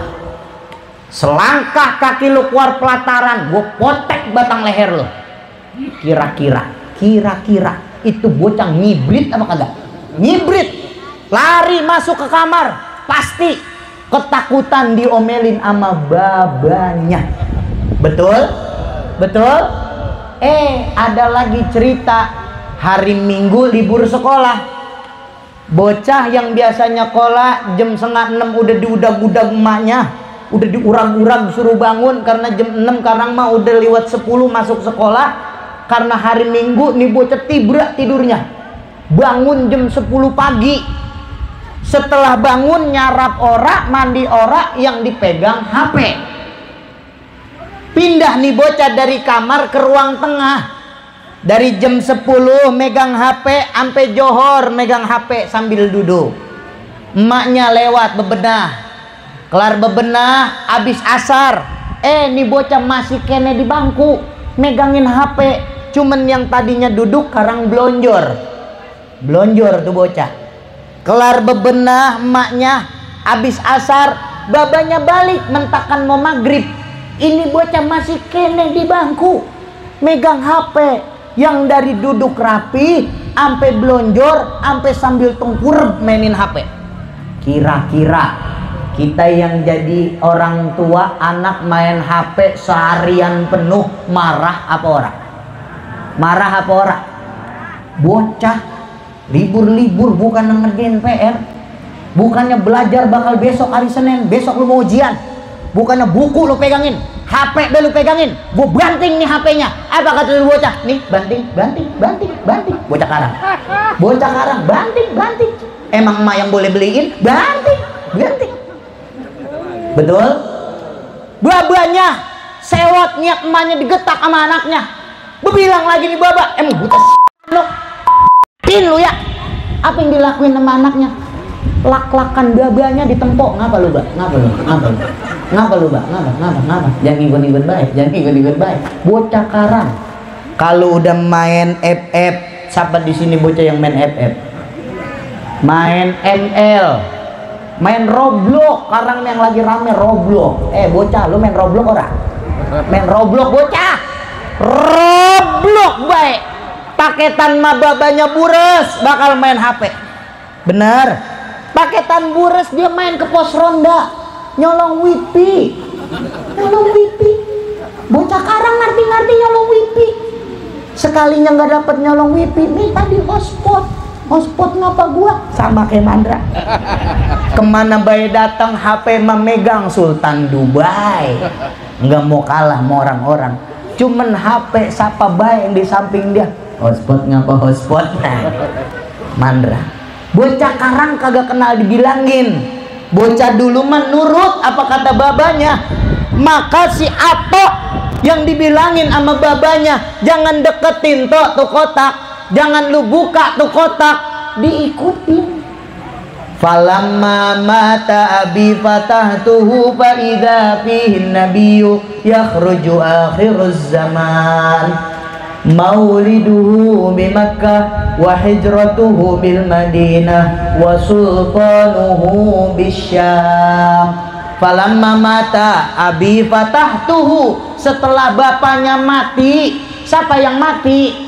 Speaker 1: Selangkah kaki lu keluar pelataran, gue potek batang leher lu. Kira-kira itu bocah ngibrit apa kagak? Ngibrit. Lari masuk ke kamar, pasti ketakutan diomelin sama babanya. Betul? Betul? Ada lagi cerita hari Minggu libur sekolah. Bocah yang biasanya sekolah jam 5:30 udah diudag-udag emaknya, udah diurang-urang suruh bangun karena jam 6 karang mah udah lewat 10 masuk sekolah. Karena hari Minggu nih bocah tibrak tidurnya, bangun jam 10 pagi. Setelah bangun nyarap ora, mandi ora, yang dipegang HP. Pindah nih bocah dari kamar ke ruang tengah. Dari jam 10 megang HP sampai johor megang HP sambil duduk. Emaknya lewat bebenah. Kelar bebenah abis asar. Nih bocah masih kene di bangku megangin HP. Cuman yang tadinya duduk sekarang blonjor. Blonjor tuh bocah. Kelar bebenah emaknya abis asar, babanya balik mentakan mau maghrib. Ini bocah masih kene di bangku megang HP. Yang dari duduk rapi sampai blonjor sampai sambil tengkurap mainin HP. Kira-kira kita yang jadi orang tua, anak main HP seharian penuh, marah apa ora? Marah apa ora? Bocah libur-libur bukan ngerjain PR, bukannya belajar bakal besok hari Senin, besok lu mau ujian, bukannya buku lu pegangin, HP deh lu pegangin, gua banting nih HP-nya. Apa kata lu bocah? Nih banting, banting, banting, banting. Bocah karang, bocah karang, banting, banting. Emang emak yang boleh beliin? Banting, banting. Betul? Babanya sewot niat emaknya digetak sama anaknya. Bebilang lagi nih baba, emang buta lu, lu ya. Apa yang dilakuin sama anaknya? Lak-lakan babanya ditempok. Ngapa lu, Mbak? Ngapa lu? Ngapa lu? Ngapa lu, Mbak? Ngapa? Jangan ikut-ikut baik, jangan ikut-ikut baik. Bocah karang. Kalau udah main FF, siapa di sini bocah yang main FF? Main ML, main Roblox, karang yang lagi rame Roblox. Bocah, lu main Roblox ora? Main Roblox bocah. Roblox baik. Paketan mah babanya bures, bakal main HP. Bener. Paketan bures dia main ke pos ronda, nyolong wifi. Nyolong wifi. Bocah karang ngerti-ngerti nyolong wifi. Sekalinya nggak dapet nyolong wifi, nih tadi hotspot. Hotspot ngapa gua? Sama kayak Mandra. Kemana bayi datang HP memegang Sultan Dubai. Nggak mau kalah sama orang-orang. Cuman HP siapa bayi yang di samping dia. Hotspot ngapa hotspot? Mandra. Bocah karang kagak kenal dibilangin. Bocah dulu mah nurut apa kata babanya. Maka si Atok yang dibilangin sama babanya, jangan deketin tuh kotak, jangan lu buka tuh kotak, diikutin. Falamma mata abi fatahtuhu fa idza fihi nabiyyu yakhruju akhiruz zaman. Mauliduhu bi Makkah wa hijratuhu bil Madinah wa sultanuhu bisyam. Falamma mata abi fatahtuhu, setelah bapaknya mati. Siapa yang mati?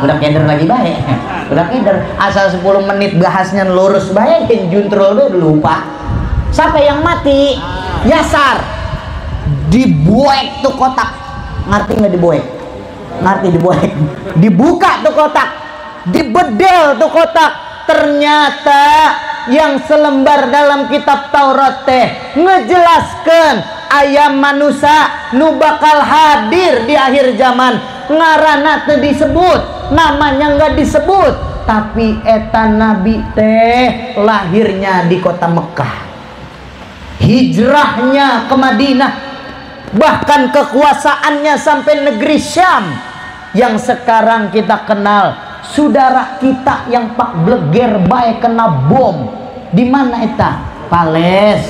Speaker 1: Udah keder lagi baik. Udah keder. Asal 10 menit bahasnya lurus baik, juntrol udah lupa. Siapa yang mati? Yasar. Dibuek tuh kotak. Ngerti nggak dibuek? Ngerti dibuek. Dibuka tuh kotak, dibedel tuh kotak. Ternyata yang selembar dalam kitab Taurat teh ngejelaskan ayam manusia nu bakal hadir di akhir zaman. Ngarana teh disebut, namanya nggak disebut, tapi eta nabi teh lahirnya di kota Mekah, hijrahnya ke Madinah, bahkan kekuasaannya sampai negeri Syam yang sekarang kita kenal. Saudara kita yang pak bleger bae kena bom di mana eta? Pales.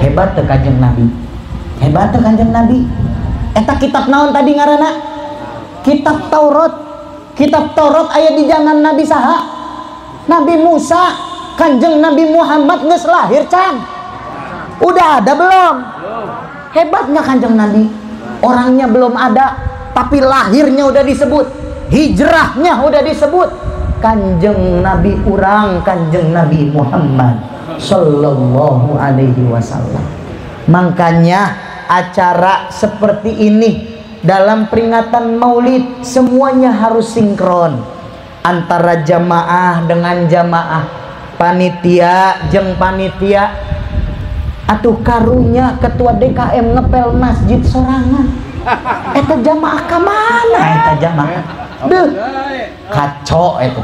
Speaker 1: Hebat tuh Kanjeng Nabi, hebat tuh Kanjeng Nabi. Eta kitab naon tadi ngaranna? Kitab Taurat. Kitab Taurat aya di zaman Nabi saha? Nabi Musa. Kanjeng Nabi Muhammad geus lahir can? Udah ada belum? Hebatnya Kanjeng Nabi, orangnya belum ada tapi lahirnya udah disebut, hijrahnya udah disebut. Kanjeng Nabi urang, Kanjeng Nabi Muhammad sallallahu alaihi wasallam. Makanya acara seperti ini dalam peringatan Maulid semuanya harus sinkron antara jamaah dengan jamaah, panitia jeung panitia. Atuh karunya ketua DKM ngepel masjid sorangan. Eta jamaah ka mana eta jamaah? Duh, kacau itu.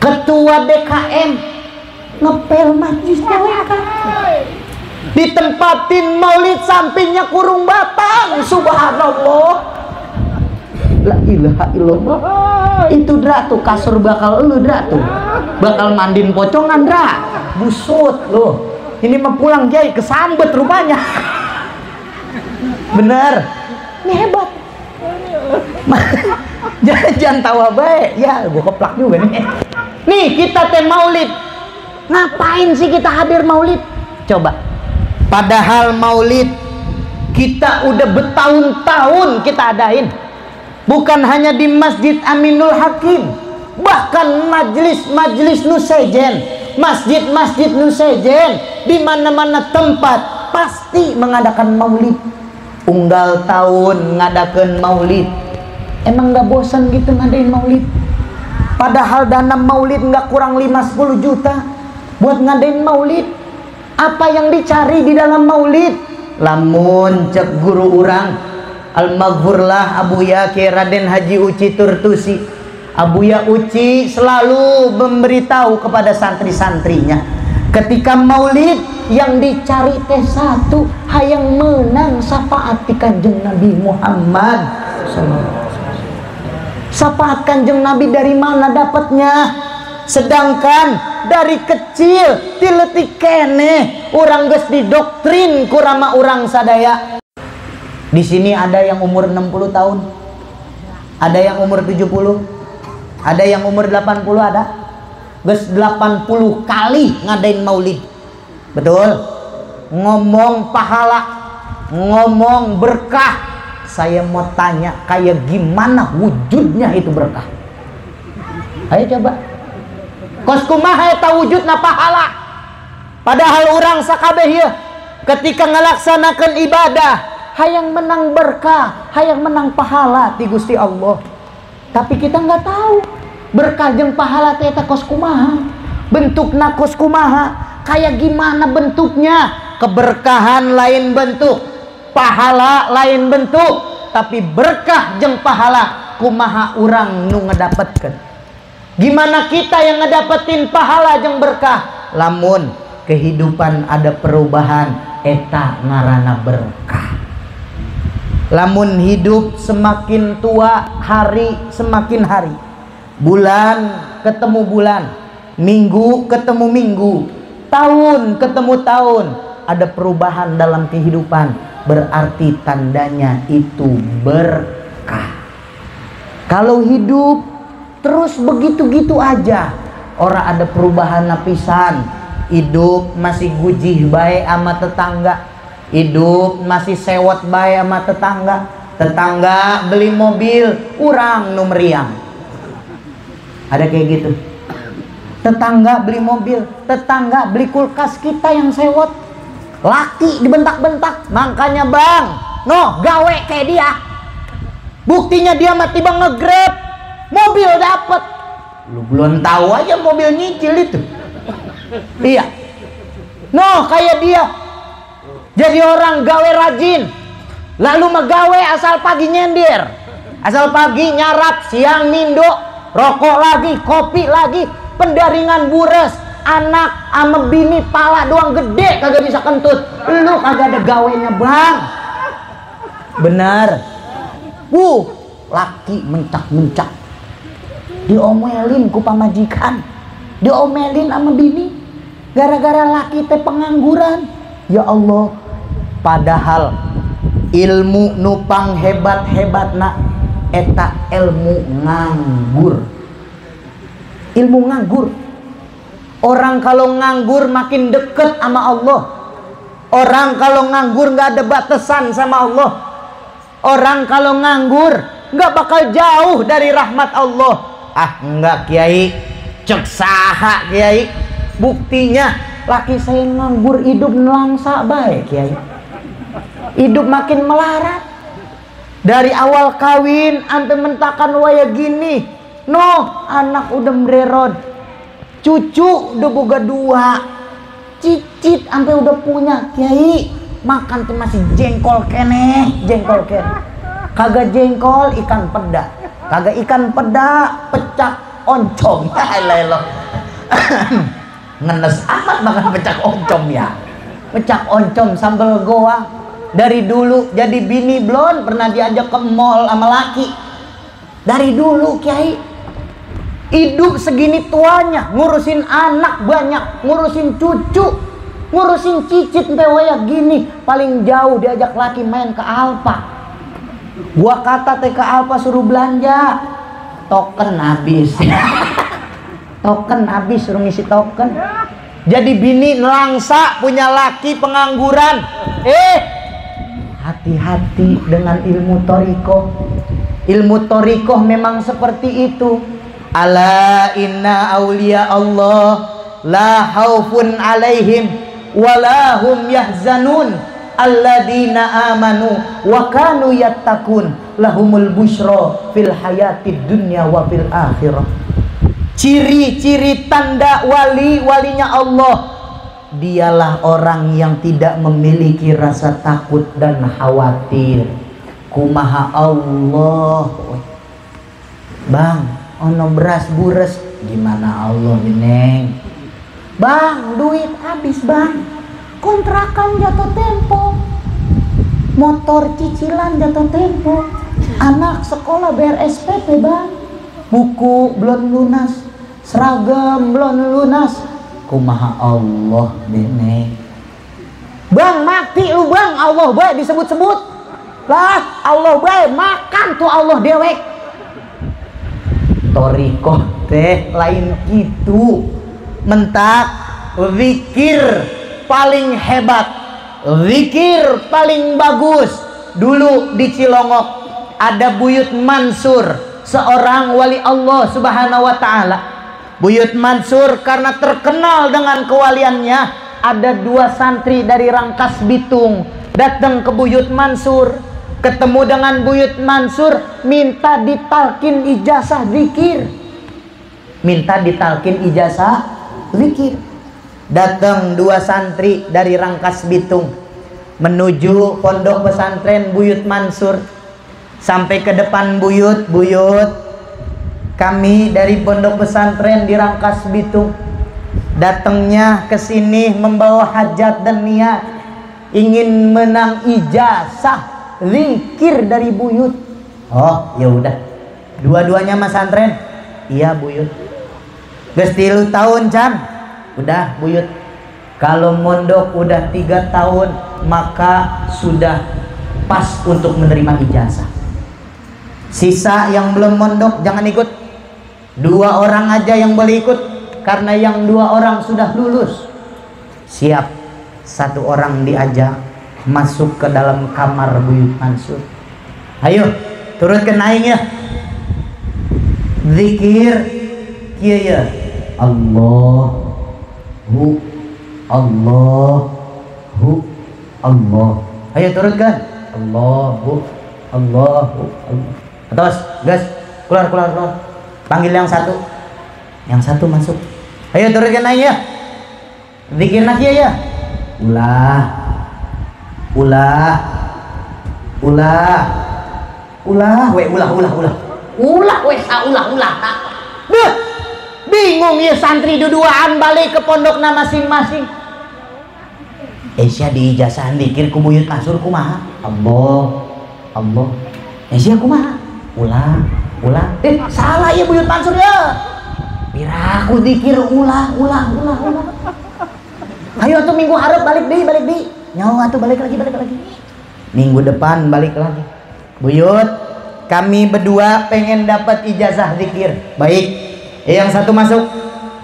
Speaker 1: Ketua DKM ngepel masjid sorangan. Ditempatin maulid sampingnya kurung batang. Subhanallah. La ilaha illallah. Itu dra tuh kasur bakal elu dra tuh. Bakal mandin pocongan dra. Busut loh. Ini mah pulang Kiai kesambet rupanya. Bener. Ini hebat. Jangan tawa baik. Ya, gua keplak juga nih. Nih kita teh maulid. Ngapain sih kita hadir maulid? Coba. Padahal maulid kita udah bertahun-tahun kita adain. Bukan hanya di Masjid Aminul Hakim, bahkan majlis-majlis nusejen, masjid-masjid nusejen, di mana-mana tempat pasti mengadakan maulid. Unggal tahun ngadakan maulid. Emang gak bosan gitu ngadain maulid? Padahal dana maulid gak kurang 5-10 juta buat ngadain maulid. Apa yang dicari di dalam maulid? Lamun cek guru urang Al-Maghfurlah Abuya Ki Raden Haji Uci Turtusi, Abuya Uci selalu memberitahu kepada santri-santrinya, ketika maulid yang dicari teh satu, hayang menang syafaat di Kanjeng Nabi Muhammad. Syafaat Kanjeng Nabi dari mana dapatnya? Sedangkan dari kecil tiletik kene urang geus didoktrin kurama urang sadaya. Di sini ada yang umur 60 tahun, ada yang umur 70, ada yang umur 80, ada geus 80 kali ngadain maulid. Betul? Ngomong pahala, ngomong berkah. Saya mau tanya, kayak gimana wujudnya itu berkah? Ayo coba. Kos kumaha eta wujudna pahala? Padahal orang sakabeh ieu ketika ngalaksanakeun ibadah hayang menang berkah, hayang menang pahala ti Gusti Allah. Tapi kita nggak tahu berkah jeung pahala teh eta kos kumaha, bentukna kos kumaha, kayak gimana bentuknya. Keberkahan lain bentuk, pahala lain bentuk, tapi berkah jeung pahala kumaha urang nu ngedapatkeun. Gimana kita yang ngedapetin pahala jeung berkah? Lamun kehidupan ada perubahan, eta ngaranna berkah. Lamun hidup semakin tua, hari semakin hari, bulan ketemu bulan, minggu ketemu minggu, tahun ketemu tahun, ada perubahan dalam kehidupan, berarti tandanya itu berkah. Kalau hidup terus begitu-gitu aja, orang ada perubahan lapisan, hidup masih gujih bae sama tetangga, hidup masih sewot bae sama tetangga, tetangga beli mobil, urang nu meriang. Ada kayak gitu. Tetangga beli mobil, tetangga beli kulkas, kita yang sewot. Laki dibentak-bentak, makanya bang, no gawe kayak dia. Buktinya dia mati bang nge-grab, mobil dapat. Lu belum tahu aja mobil nyicil itu. Iya. No kayak dia. Jadi orang gawe rajin, lalu megawe asal pagi nyender, asal pagi nyarap, siang nindo, rokok lagi, kopi lagi, pendaringan bures, anak ama bini pala doang gede kagak bisa kentut. Lu kagak ada gawenya bang. Bener. Laki mencak-mencak, diomelin ku pamajikan, diomelin sama bini gara-gara laki teh pengangguran. Ya Allah, padahal ilmu nupang hebat-hebatna eta ilmu nganggur. Ilmu nganggur. Orang kalau nganggur makin deket sama Allah. Orang kalau nganggur nggak ada batasan sama Allah. Orang kalau nganggur nggak bakal jauh dari rahmat Allah. Ah enggak Kiai, cek saha Kiai. Buktinya laki saya nganggur hidup nelangsa baik Kiai. Hidup makin melarat. Dari awal kawin sampai mentakan waya gini. No, anak udah mererod. Cucu udah boga 2. Cicit sampai udah punya Kiai. Makan tuh masih jengkol keneh, jengkol keneh. Kagak jengkol ikan peda. Kagak ikan peda pecak oncom. Lelo. Ngenes amat makan pecak oncom ya. Pecak oncom sambal goa. Dari dulu jadi bini blon pernah diajak ke mall sama laki. Dari dulu Kiai. Hidup segini tuanya ngurusin anak banyak, ngurusin cucu, ngurusin cicit sampai waya gini. Paling jauh diajak laki main ke Alfa. Gua kata teh ke Alfa suruh belanja, token habis. Token habis, suruh ngisi token. Jadi bini nelangsa punya laki pengangguran. Hati-hati dengan ilmu torikoh. Ilmu torikoh memang seperti itu. Ala inna awliya Allah la haufun alaihim walahum yahzanun alladzina amanu wa kanu yattaqun lahumul busyra fil hayatid dunya wa fil akhirah. Ciri-ciri tanda walinya Allah, dialah orang yang tidak memiliki rasa takut dan khawatir. Kumaha Allah. Bang, ono beras bures, gimana Allah Neng? Bang, duit habis bang. Kontrakan jatuh tempo, motor cicilan jatuh tempo, anak sekolah bayar SPP bang, buku belum lunas, seragam belum lunas. Kumaha Allah Neng? Bang mati lu bang, Allah baik disebut-sebut lah, Allah baik makan tuh Allah dewek. Torikoh teh lain gitu. Mentak zikir paling hebat, zikir paling bagus. Dulu di Cilongok ada Buyut Mansur, seorang wali Allah Subhanahu wa taala. Buyut Mansur karena terkenal dengan kewaliannya, ada 2 santri dari Rangkas Bitung datang ke Buyut Mansur. Ketemu dengan Buyut Mansur, minta ditalkin ijazah zikir. Minta ditalkin ijazah zikir. Datang 2 santri dari Rangkas Bitung menuju pondok pesantren Buyut Mansur. Sampai ke depan Buyut, kami dari pondok pesantren di Rangkas Bitung datangnya ke sini membawa hajat dan niat ingin menang ijazah zikir dari Buyut. Oh ya udah, dua-duanya mas santren. Iya Buyut. Geus 3 tahun Can. Udah Buyut, kalau mondok udah 3 tahun maka sudah pas untuk menerima ijazah. Sisa yang belum mondok jangan ikut. 2 orang aja yang boleh ikut, karena yang 2 orang sudah lulus. Siap, 1 orang diajak masuk ke dalam kamar Buyut Mansur. Ayo turutkan aing ya. Zikir kieu ya. Allahu Allah. Ayo turutkan. Allahu Allah. Terus gas, keluar. Panggil yang 1. Yang 1 masuk. Ayo turutkan aing ya. Zikirna kieu ya. Ulah Duh, bingung ya santri duduaan balik ke pondokna masing-masing. Esya di ijazah zikir ku Buyut Mansur kumaha? Allah. Esya kumaha? Ulah. Salah ya Buyut Mansur ya. Piraku zikir ulah. Ayo tuh minggu harap balik deui. Nyawa tuh balik lagi. Minggu depan balik lagi. Buyut, kami berdua pengen dapat ijazah zikir. Baik, yang 1 masuk.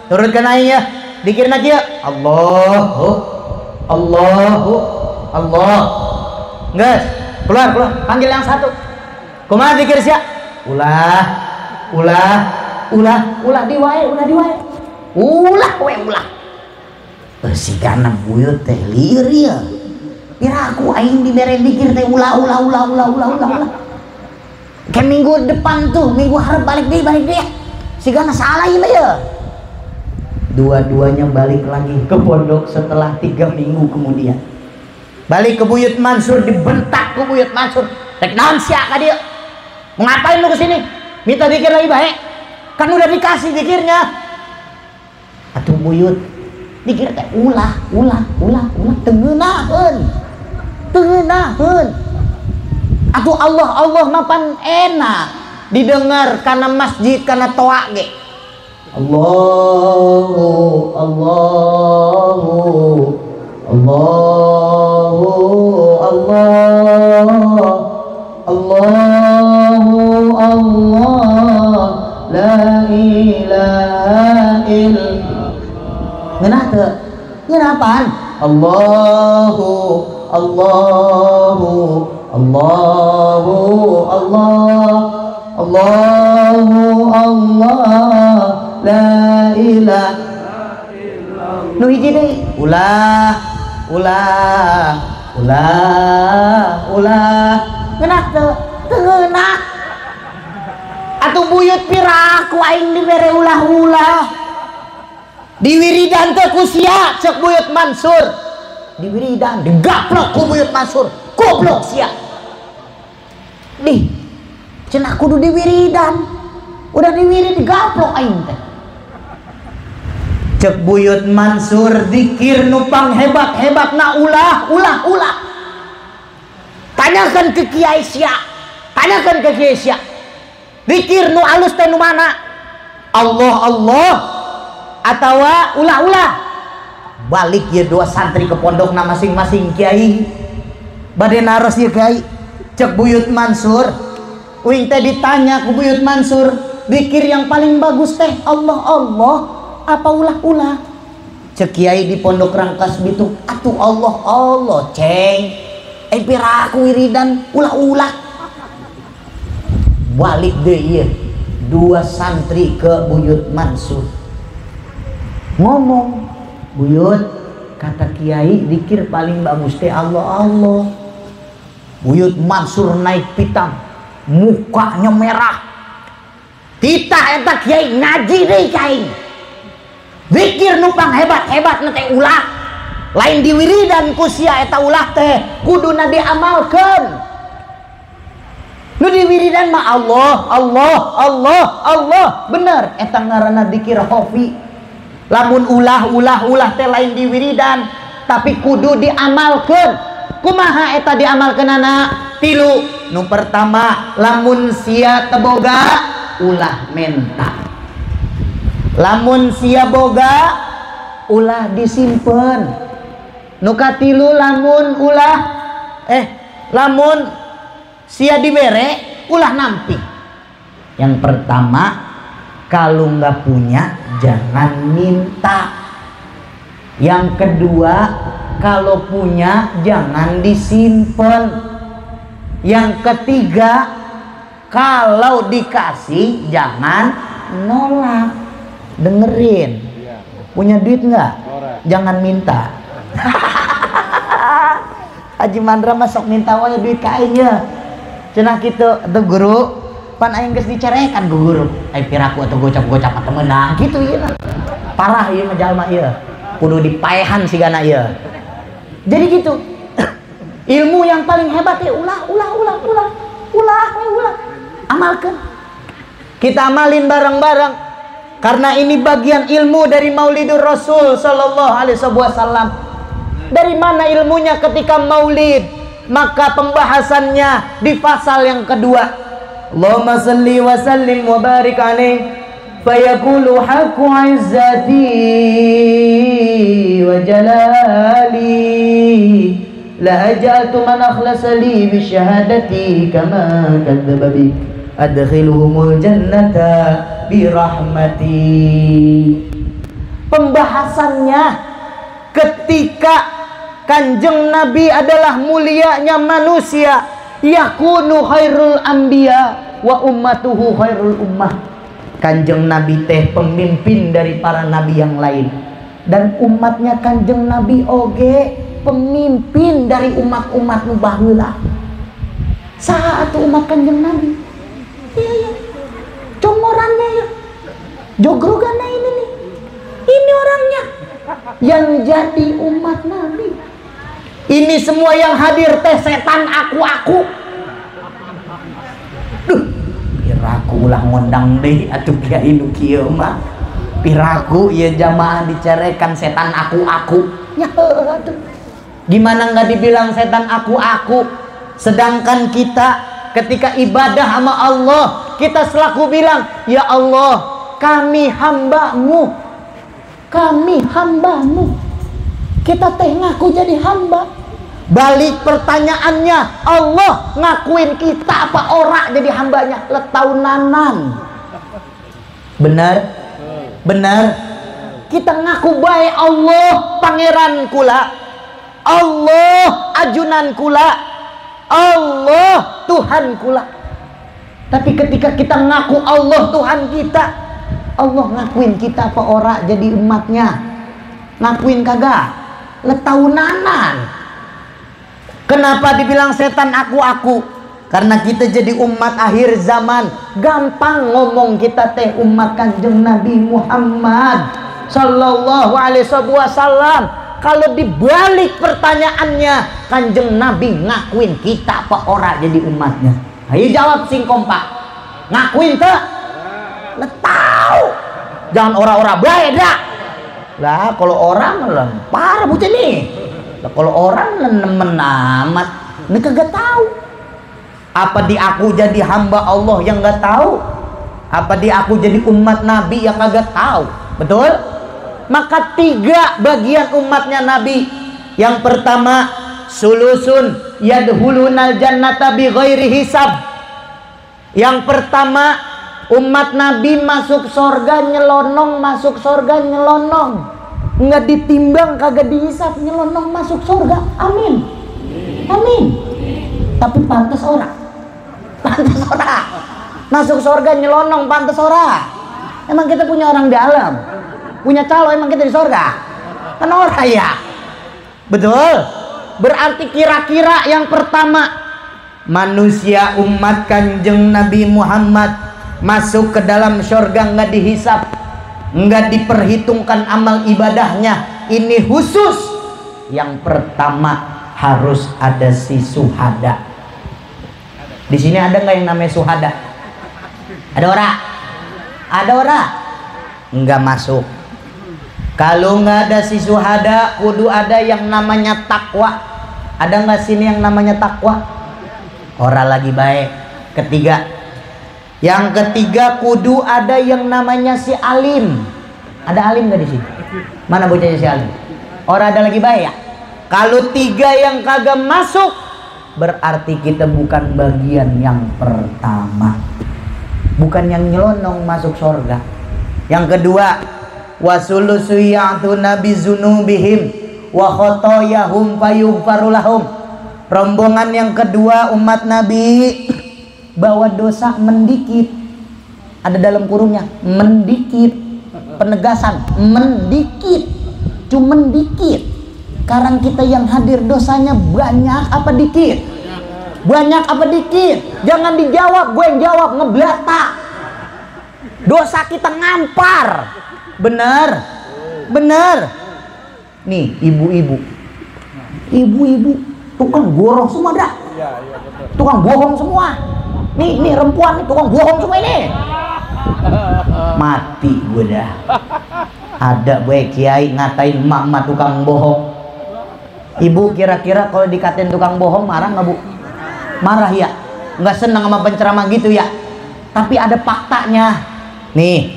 Speaker 1: Turutkan aing ya. Zikir lagi ya. Allah. Nges, keluar. Panggil yang 1. Kumaha zikir sia? Ulah. ulah diwae, ulah. Sigana buyut teh lieur ya. Kira aku aing dibere mikir teh ulah. Kayak minggu depan tuh, minggu harap balik deh. Sigana salah ya. Dua-duanya balik lagi ke pondok setelah 3 minggu kemudian. Balik ke Buyut Mansur, dibentak ke Buyut Mansur. Rek naon sia ka dieu? Mau ngapain lu kesini? Minta dikir lagi bae. Kan udah dikasih dikirnya. Atuh Buyut, dikir teh ulah. Tengenaheun. Atuh Allah mapan enak didengar karena masjid karena toa ge. Allah. La ilaha illallah. Ngeunah teu? Ngeunah apaan? Allah. La ilaha illallah. Nu hiji deui. Ulah. Ngeunah teu? Teu ngeunah. Atuh Buyut piraku aing dibere ulah. Diwiridan teh ku sia cek Buyut Mansur. Diwiridan digaplok ku Buyut Mansur. Goblok sia. Nih, cenah kudu diwiridan. Udah diwirid digaplok aing teh. Cek Buyut Mansur zikir nupang hebat-hebatna ulah. Tanyakan ke Kiai sia. Zikir nu alus teh nu mana? Allah atawa ulah. Balik ya 2 santri ke pondokna masing-masing kiai. Bade naros ieu kiai. Cek Buyut Mansur, uing teh ditanya ku Buyut Mansur, zikir yang paling bagus teh Allah apa ulah? Cek kiai di pondok Rangkas Bitung, atuh Allah ceng. Piraku wiridan ulah. Balik deh iya 2 santri ke Buyut Mansur ngomong, Buyut kata kiai zikir paling bagus teh Allah. Buyut Mansur naik pitam, mukanya merah. Titah eta kiai ngaji deui kain. Zikir nupang hebat teh ulah. Lain diwiridan ku sia eta ulah teh kuduna diamalkeun. Nu diwiridan mah Allah. Bener eta ngaranna zikir hofi. Lamun ulah teh lain diwiridan tapi kudu diamalkeun. Kumaha eta diamalkeunana? 3. Nu pertama, lamun sia teu boga ulah menta. Lamun sia boga ulah disimpen. Nu katilu lamun sia dibere ulah nampi. Yang pertama, kalau nggak punya jangan minta. Yang kedua, kalau punya jangan disimpan. Yang ketiga, kalau dikasih jangan nolak. Dengerin, punya duit nggak? Jangan minta. Haji Mandra masuk minta wae duit kayaknya. Cenah kitu atuh guru, pan aing geus dicerekan ku guru. Ai piraku atuh gocap-gocap temenan kitu ieu. Parah ieu mah jalma ieu. Kudu dipaehan sigana ieu. Jadi gitu. Ilmu yang paling hebat ya ulah. Amalkan. Kita amalin bareng-bareng. Karena ini bagian ilmu dari Maulidur Rasul sallallahu alaihi wasallam. Dari mana ilmunya ketika maulid? Maka pembahasannya di pasal yang kedua. Allahumma salli wa sallim wa barik alaih fayaqulu haqqu izzati wa jalali la aja'tu man akhlasa li bi syahadati kama kadzdzaba bi adkhiluhumul jannata bi rahmati. Pembahasannya ketika Kanjeng Nabi adalah mulianya manusia, yakunu khairul anbiya wa ummatuhu khairul ummah. Kanjeng Nabi teh pemimpin dari para nabi yang lain, dan umatnya Kanjeng Nabi oge pemimpin dari umat-umat nu baheula. Saha atuh umat Kanjeng Nabi? Iya ya, comorannya ya, jogrogannya ini nih, ini orangnya yang jadi umat Nabi. Ini semua yang hadir teh setan aku. Duh, piraku ulah ngondang deh atuh kiai nu kieu mah. Piraku ieu jamaah dicerekan setan aku. Ya atuh. Gimana nggak dibilang setan aku? Sedangkan kita ketika ibadah sama Allah, kita selaku bilang, ya Allah, kami hambamu. Kita teh ngaku jadi hamba. Balik pertanyaannya, Allah ngakuin kita apa ora jadi hambanya? Letaunanan. Benar. Kita ngaku bae Allah pangeran kula, Allah ajunan kula, Allah Tuhan kula. Tapi ketika kita ngaku Allah Tuhan kita, Allah ngakuin kita apa ora jadi umatnya? Ngakuin kagak? Letaunanan. Kenapa dibilang setan aku? Karena kita jadi umat akhir zaman. Gampang ngomong kita teh umat Kanjeng Nabi Muhammad sallallahu alaihi wasallam. Kalau dibalik pertanyaannya, Kanjeng Nabi ngakuin kita apa ora jadi umatnya? Ayo jawab sing kompak. Ngakuin teh? Tahu. Jangan ora-ora bae dah. Lah kalau orang parah bocah nih. Lah kalau orang nemen amat, ini kagak tahu. Apa di aku jadi hamba Allah yang nggak tahu? Apa di aku jadi umat Nabi yang kagak tahu? Betul? Maka 3 bagian umatnya Nabi. Yang pertama, sulusun yadkhulunal jannata bighairi hisab. Yang pertama, umat Nabi masuk surga nyelonong, nggak ditimbang, kagak dihisap, nyelonong masuk surga. Amin. Tapi pantas ora masuk surga nyelonong, pantas ora? Emang kita punya orang dalam, punya calo, emang kita di surga? Kan ora ya? Betul. Berarti kira-kira yang pertama, manusia umat Kanjeng Nabi Muhammad masuk ke dalam surga nggak dihisap, nggak diperhitungkan amal ibadahnya. Ini khusus. Yang pertama harus ada si suhada. Di sini ada nggak yang namanya suhada? Ada ora? Nggak masuk. Kalau nggak ada si suhada, kudu ada yang namanya takwa. Ada nggak sini yang namanya takwa? Ora lagi baik. Yang ketiga kudu ada yang namanya si alim. Ada alim nggak di sini? Mana bocahnya si alim? Ora ada lagi baik ya? Kalau 3 yang kagak masuk, berarti kita bukan bagian yang pertama, bukan yang nyelonong masuk surga. Yang kedua, wasulusu ya'tuna bizunubihim wa khotoyahum fayughfaru lahum. Rombongan yang kedua umat Nabi bawa dosa mendikit, ada dalam kurungnya mendikit, penegasan mendikit, cuman dikit. Sekarang kita yang hadir dosanya banyak apa dikit? Banyak apa dikit? Jangan dijawab, gue yang jawab, ngeblata. Dosa kita ngampar. Bener. Nih ibu-ibu tukang gorong semua dah. Tukang bohong semua. Nih perempuan nih tukang bohong semua ini. Mati gue dah. Ada gue kiai ngatain emak tukang bohong. Ibu kira-kira kalau dikatain tukang bohong marah nggak bu? Marah ya? Nggak senang sama penceramah gitu ya? Tapi ada faktanya. Nih,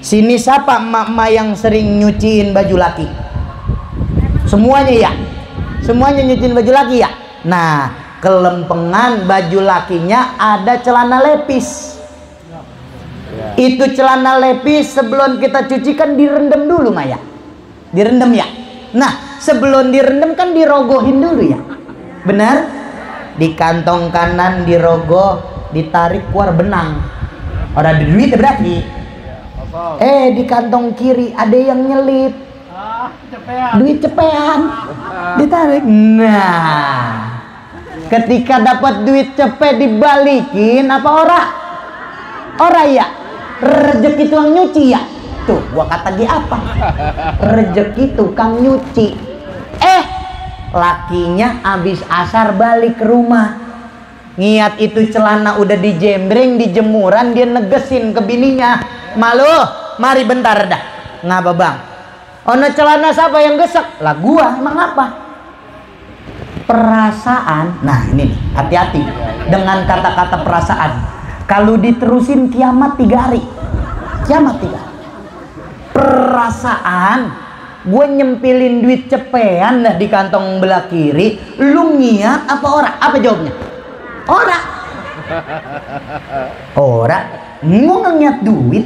Speaker 1: sini siapa emak-emak yang sering nyuciin baju laki? Semuanya ya? Semuanya nyuciin baju laki ya? Nah, kelempengan baju lakinya ada celana lepis. Itu celana lepis sebelum kita cuci kan direndam dulu Maya. Direndam ya? Nah, sebelum direndam kan dirogohin dulu ya. Benar? Di kantong kanan dirogoh, ditarik keluar benang. Orang ada duit berarti. Di kantong kiri ada yang nyelip. Duit cepean. Ditarik. Nah, ketika dapat duit cepet dibalikin apa ora? Ora ya. Rezeki tukang nyuci ya. Tuh, gua kata dia apa? Rezeki tukang nyuci. Lakinya abis asar balik ke rumah. Niat itu celana udah dijembreng, dijemuran, dia negesin ke bininya. Malu, mari bentar dah. Ngapa bang? Ono celana siapa yang gesek? Lah gua, emang apa? Perasaan. Nah ini nih, hati-hati dengan kata-kata perasaan. Kalau diterusin kiamat 3 hari. Kiamat 3 hari. Perasaan. Gue nyempilin duit cepean dah di kantong belah kiri. Lu niat apa ora? Apa jawabnya? Ora. Ora. Mau niat duit.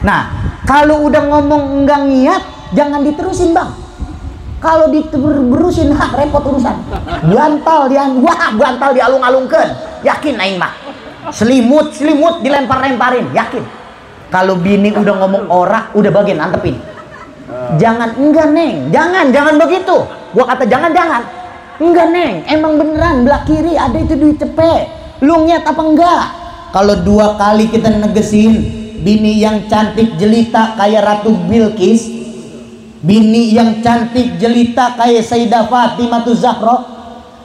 Speaker 1: Nah, kalau udah ngomong enggak niat, jangan diterusin bang. Kalau diterusin, repot urusan. Bantal dialung-alungkan. Yakin aing mah. Selimut dilempar-lemparin. Yakin. Kalau bini udah ngomong ora, udah bagian antepin. Jangan, enggak neng, jangan begitu. Gua kata jangan, enggak neng, emang beneran belah kiri ada itu duit cepet. Lu niat apa enggak? Kalau 2 kali kita negesin, bini yang cantik jelita kayak Ratu Bilqis, bini yang cantik jelita kayak Sayyidah Fatimah Zahra,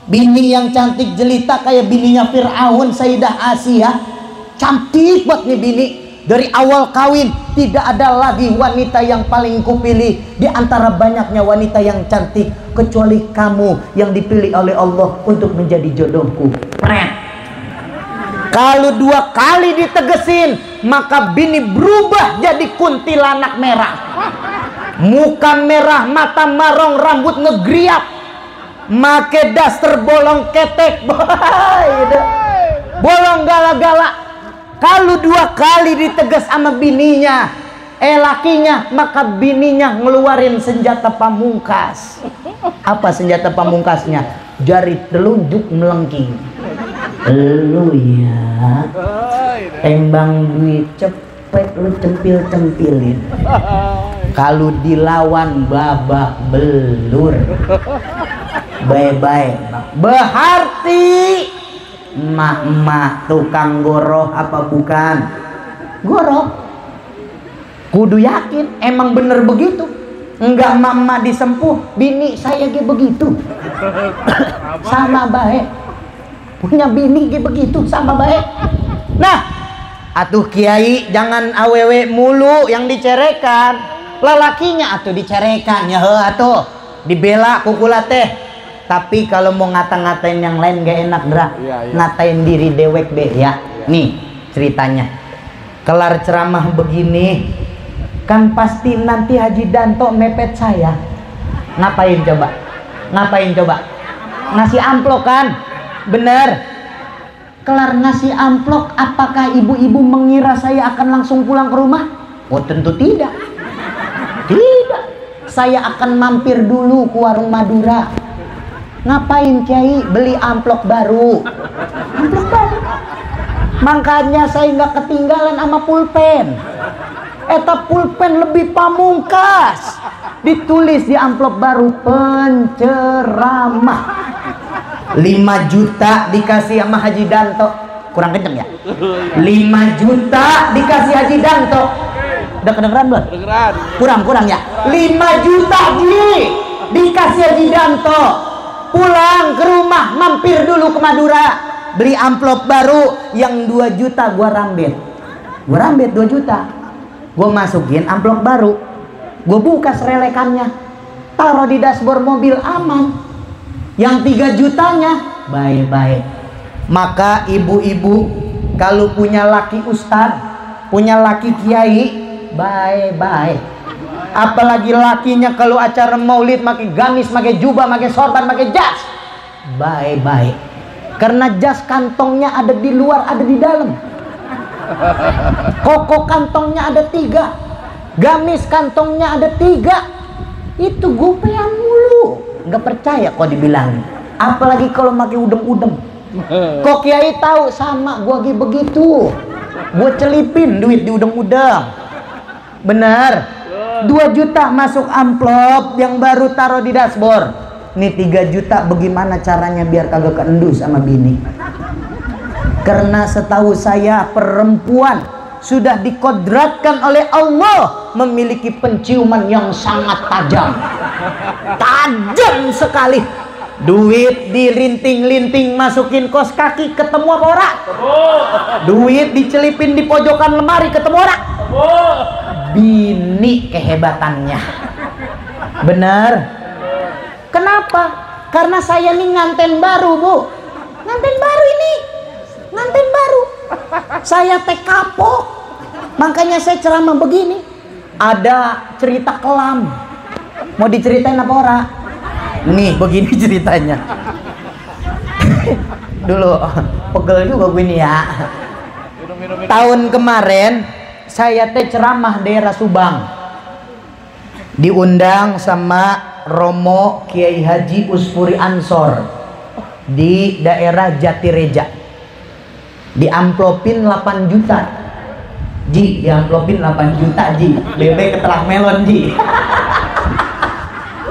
Speaker 1: bini yang cantik jelita kayak bininya Fir'aun Sayyidah Asia. Cantik buat nih bini. Dari awal kawin tidak ada lagi wanita yang paling kupilih di antara banyaknya wanita yang cantik kecuali kamu yang dipilih oleh Allah untuk menjadi jodohku. Pret. Kalau 2 kali ditegesin, maka bini berubah jadi kuntilanak merah. Muka merah, mata marong, rambut ngegriap, make daster bolong ketek, bolong gala-gala. Kalau 2 kali ditegas sama bininya, lakinya, maka bininya ngeluarin senjata pamungkas. Apa senjata pamungkasnya? Jari telunjuk melengking. Lu ya, tembang duit cepet lu cempil-cempilin. Kalau dilawan babak belur. Bye-bye. Berarti mak tukang goroh apa bukan? Goroh. Kudu yakin emang bener begitu. Enggak mama disempuh, bini saya ge begitu. Sama baik. Punya bini ge begitu, sama baik. Nah, atuh kiai jangan awewe mulu yang dicerekan. Lelakinya atuh dicerekan ya atuh. Dibela kukula teh. Tapi kalau mau ngata-ngatain yang lain gak enak Dra. Ngatain diri dewek be ya. Nih ceritanya. Kelar ceramah begini, kan pasti nanti Haji Danto mepet saya. Ngapain coba? Ngasih amplop kan? Bener. Kelar ngasih amplop, apakah ibu-ibu mengira saya akan langsung pulang ke rumah? Oh tentu tidak. Tidak. Saya akan mampir dulu ke warung Madura. Ngapain Kiai? Beli amplop baru. Amplop baru. Makanya saya nggak ketinggalan sama pulpen. Eta pulpen lebih pamungkas. Ditulis di amplop baru, penceramah. 5 juta dikasih sama Haji Danto. Kurang kenceng ya? 5 juta dikasih Haji Danto. Udah kedengeran belum? Kurang ya? 5 juta dikasih Haji Danto. Pulang ke rumah, mampir dulu ke Madura, beli amplop baru yang 2 juta gua rambet 2 juta, gua masukin amplop baru, gua buka serelekannya, taruh di dashboard mobil, aman. Yang 3 jutanya baik-baik. Maka ibu-ibu kalau punya laki ustad, punya laki kiai, baik-baik. Apalagi lakinya kalau acara maulid pakai gamis, pakai jubah, pakai sorban, pakai jas, baik-baik. Karena jas kantongnya ada di luar, ada di dalam. Koko kantongnya ada 3, gamis kantongnya ada 3. Itu gopean mulu, nggak percaya kok dibilangin. Apalagi kalau pakai udem-udem. Kok kiai tahu sama gua begitu. Gua celipin duit di udem-udem. Bener. 2 juta masuk amplop yang baru taruh di dashboard. Nih 3 juta bagaimana caranya biar kagak keendus sama bini? Karena setahu saya perempuan sudah dikodratkan oleh Allah memiliki penciuman yang sangat tajam. Tajam sekali. Duit dilinting-linting masukin kos kaki ketemu apa ora? Duit dicelipin di pojokan lemari ketemu ora? Bini kehebatannya. Bener. Kenapa? Karena saya nih nganten baru, Bu. Nganten baru ini. Nganten baru. Saya teh kapok. Makanya saya ceramah begini. Ada cerita kelam. Mau diceritain apa ora? Nih begini ceritanya. Dulu pegel juga gini ya. Tahun kemarin saya teh ceramah daerah Subang. Diundang sama Romo Kiai Haji Usfuri Ansor di daerah Jatireja. Diamplopin 8 juta. Ji, diamplopin 8 juta, Ji. Bebe ketelah melon, Ji.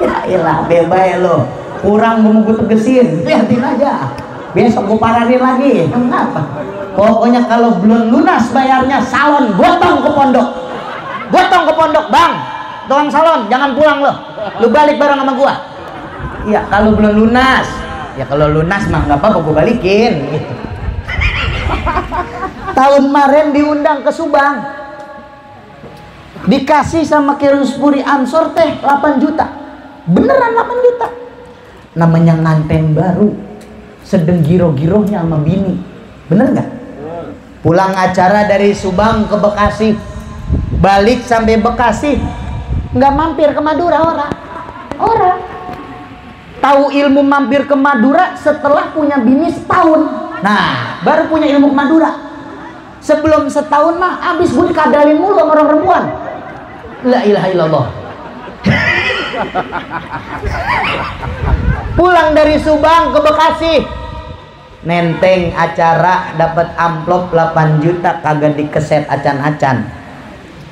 Speaker 1: Ya ilah, bebay lo. Kurang mau gue tegesin, liatin aja. Besok gue paranin lagi. Kenapa? Pokoknya kalau belum lunas bayarnya salon, gotong ke pondok. Gotong ke pondok, Bang. Tukang salon, jangan pulang lo. Lu balik bareng sama gua. Iya, kalau belum lunas. Ya kalau lunas mah nggak apa-apa, gua balikin. Gitu. Tahun kemarin diundang ke Subang. Dikasih sama Kiai Usfuri Ansor teh 8 juta. Beneran 8 juta. Namanya nganten baru. Sedang giro-girohnya sama bini. Bener nggak? Pulang acara dari Subang ke Bekasi. Balik sampai Bekasi. Nggak mampir ke Madura orang tahu ilmu mampir ke Madura setelah punya bini setahun. Nah baru punya ilmu ke Madura. Sebelum setahun mah abis gue dikadalin mulu sama orang perempuan. La ilaha illallah. Pulang dari Subang ke Bekasi, nenteng acara dapat amplop 8 juta kagak dikeset acan-acan.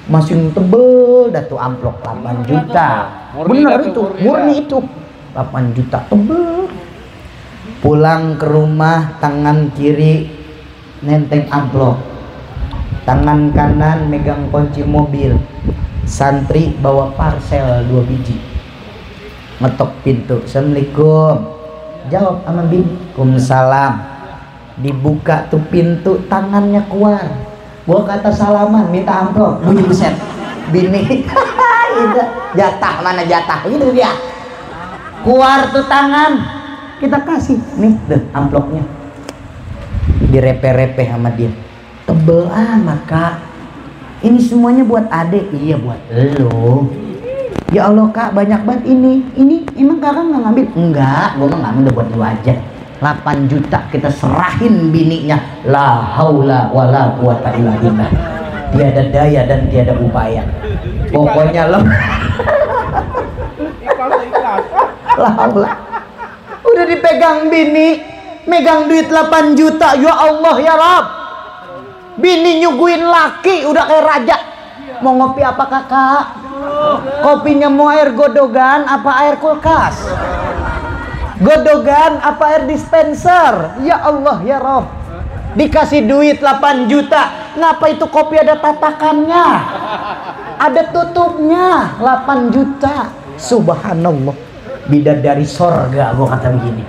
Speaker 1: Masih tebel dah tuh amplop 8 juta. Bener itu, murni itu 8 juta tebel. Pulang ke rumah tangan kiri nenteng amplop, tangan kanan megang kunci mobil. Santri bawa parcel 2 biji. Ngetok pintu, Assalamualaikum. Jawab sama bini, Waalaikumsalam. Dibuka tuh pintu, tangannya keluar. Gua kata salaman, minta amplop, bunyi buset. Bini, itu jatah, mana jatah, gitu dia. Keluar tuh tangan, kita kasih, nih deh amplopnya. Direpe-repe sama dia. Tebel amat Kak. Ini semuanya buat adek. Iya buat lo. Ya Allah Kak, banyak banget ini. Ini emang kakak nggak ngambil? Enggak, gua mah ngambil buat lu aja. 8 juta kita serahin bininya. La haula wala quwata illa billah. Tiada daya dan tiada upaya. Pokoknya lo la haula. Udah dipegang bini, megang duit 8 juta. Ya Allah ya Rabb. Bini nyuguin laki udah kayak raja. Mau ngopi apa kakak? Kopinya mau air godogan apa air kulkas? Godogan apa air dispenser? Ya Allah ya Rabb. Dikasih duit 8 juta. Ngapa itu kopi ada tatakannya? Ada tutupnya. 8 juta. Subhanallah. Bidadari sorga gua kata begini.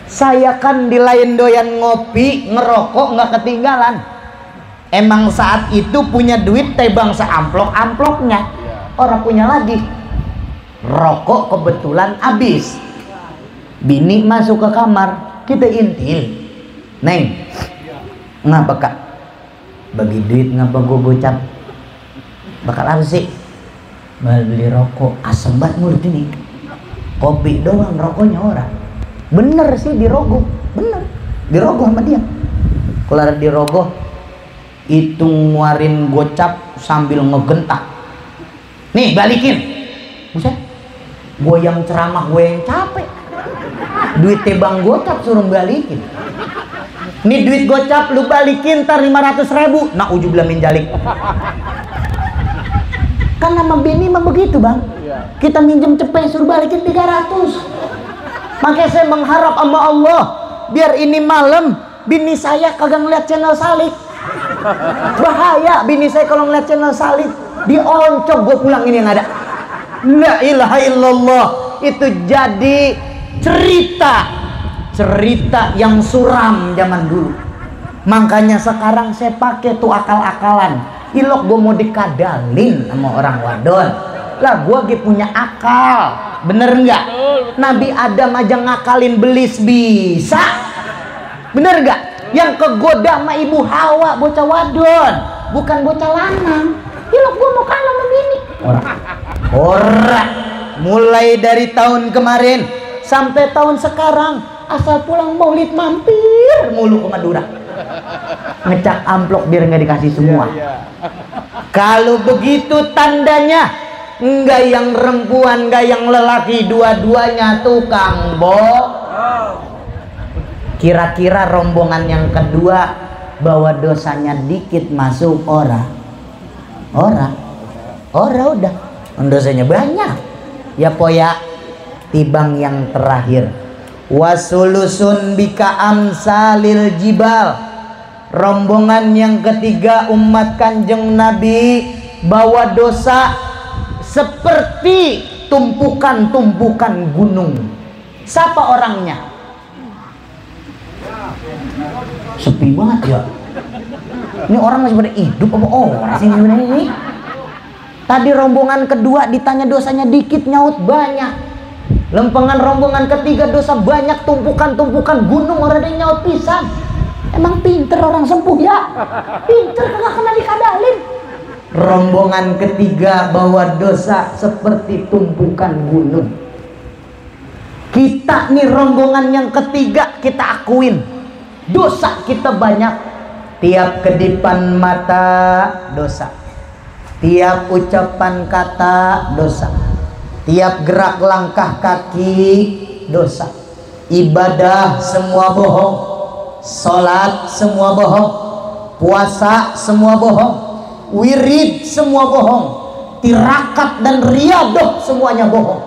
Speaker 1: Saya kan di lain doyan ngopi, ngerokok nggak ketinggalan. Emang saat itu punya duit tebang seamplop-amplopnya. Orang punya lagi. Rokok kebetulan habis. Bini masuk ke kamar, kita intil. Neng, ngapa Kak? Bagi duit ngapa gue gocap? Bakal apa sih? Beli rokok, asem banget mulut ini. Kopi doang, rokoknya orang. Bener sih dirogoh, bener. Dirogoh sama dia. Kelar dirogoh, itu nguarin gocap sambil ngegentak. Nih balikin. Buset, gue yang ceramah, gue yang capek. Duit tebang gocap suruh balikin. Nih duit gocap lu balikin ntar 500.000. Nah ujubillah min jalik. Kan sama bini mah begitu bang. Kita minjem cepet suruh balikin 300. Makanya saya mengharap sama Allah, biar ini malam bini saya kagak ngeliat channel Salik. Bahaya bini saya kalau ngeliat channel Salik, dioncok gue pulang ini yang ada. La ilaha illallah. Itu jadi cerita yang suram zaman dulu. Makanya sekarang saya pakai tuh akal-akalan. Ilok gue mau dikadalin sama orang wadon lah, gue gitu punya akal, bener nggak? Nabi Adam aja ngakalin belis bisa, bener nggak? Yang kegoda sama ibu Hawa bocah wadon, bukan bocah lanang. Ilok gue mau kalah sama bini. Orang mulai dari tahun kemarin sampai tahun sekarang, asal pulang maulid mampir mulu ke Madura, ngecak amplop biar nggak dikasih semua. Kalau begitu tandanya enggak yang perempuan, enggak yang lelaki, dua-duanya tukang bohong. Kira-kira rombongan yang kedua bawa dosanya dikit masuk ora udah dosanya banyak ya poya. Tibang yang terakhir, wasulusun bika amsalil jibal. Rombongan yang ketiga umat Kanjeng Nabi bawa dosa seperti tumpukan-tumpukan gunung. Siapa orangnya? Sepi banget ya. Ini orang masih pada hidup apa orang sih ini? Tadi rombongan kedua ditanya dosanya dikit, nyaut banyak. Lempengan rombongan ketiga dosa banyak, tumpukan-tumpukan gunung, orang yang nyaut pisan. Emang pinter orang sempuh ya? Pinter kagak kena dikadalin. Rombongan ketiga bawa dosa seperti tumpukan gunung. Kita nih rombongan yang ketiga, kita akuin dosa kita banyak. Tiap kedipan mata dosa, tiap ucapan kata dosa, tiap gerak langkah kaki dosa. Ibadah semua bohong, sholat semua bohong, puasa semua bohong, wirid semua bohong, tirakat dan riadah semuanya bohong.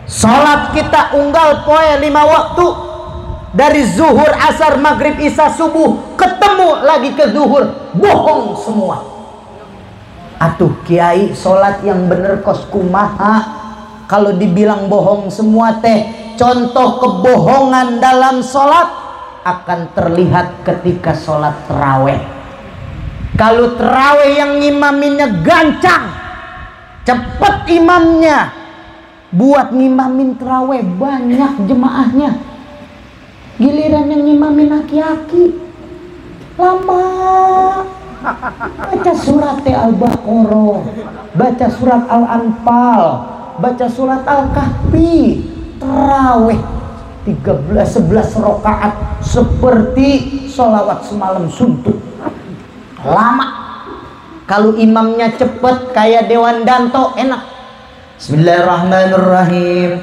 Speaker 1: Sholat kita unggal poe 5 waktu, dari zuhur, asar, maghrib, isya, subuh, ketemu lagi ke zuhur, bohong semua. Atuh kiai, sholat yang bener kos kumaha kalau dibilang bohong semua teh? Contoh kebohongan dalam sholat akan terlihat ketika sholat terawih. Kalau terawih yang ngimaminnya gancang, cepet imamnya, buat ngimamin terawih banyak jemaahnya. Giliran yang ngimamin aki-aki lama, baca surat Al-Baqarah, baca surat Al-Anfal, baca surat Al-Kahfi, terawih 11 rakaat seperti sholawat semalam suntuk. Lama. Kalau imamnya cepet kayak Dewan Danto enak. Bismillahirrahmanirrahim.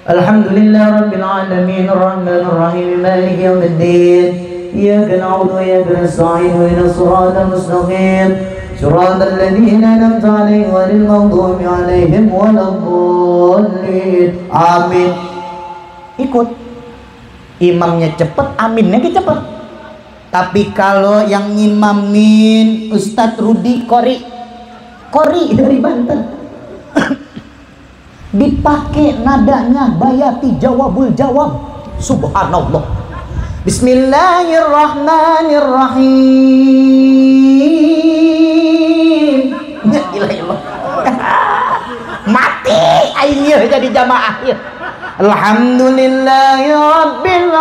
Speaker 1: Alhamdulillah rabbil alamin arrahmanir rahim maliki yaumiddin. Iyyaka na'budu wa iyyaka nasta'in ihdinas siratal mustaqim siratal ladzina an'amta 'alaihim ghairil maghdubi 'alaihim waladdallin. Amin. Ikut. Imamnya cepet, aminnya cepet. Tapi kalau yang ngimamin Ustadz Rudi Kori dari Banten, dipakai nadanya bayati jawabul jawab. Subhanallah. Bismillahirrahmanirrahim. Ya ilah. Mati akhir jadi jamaah. Alhamdulillahirabbil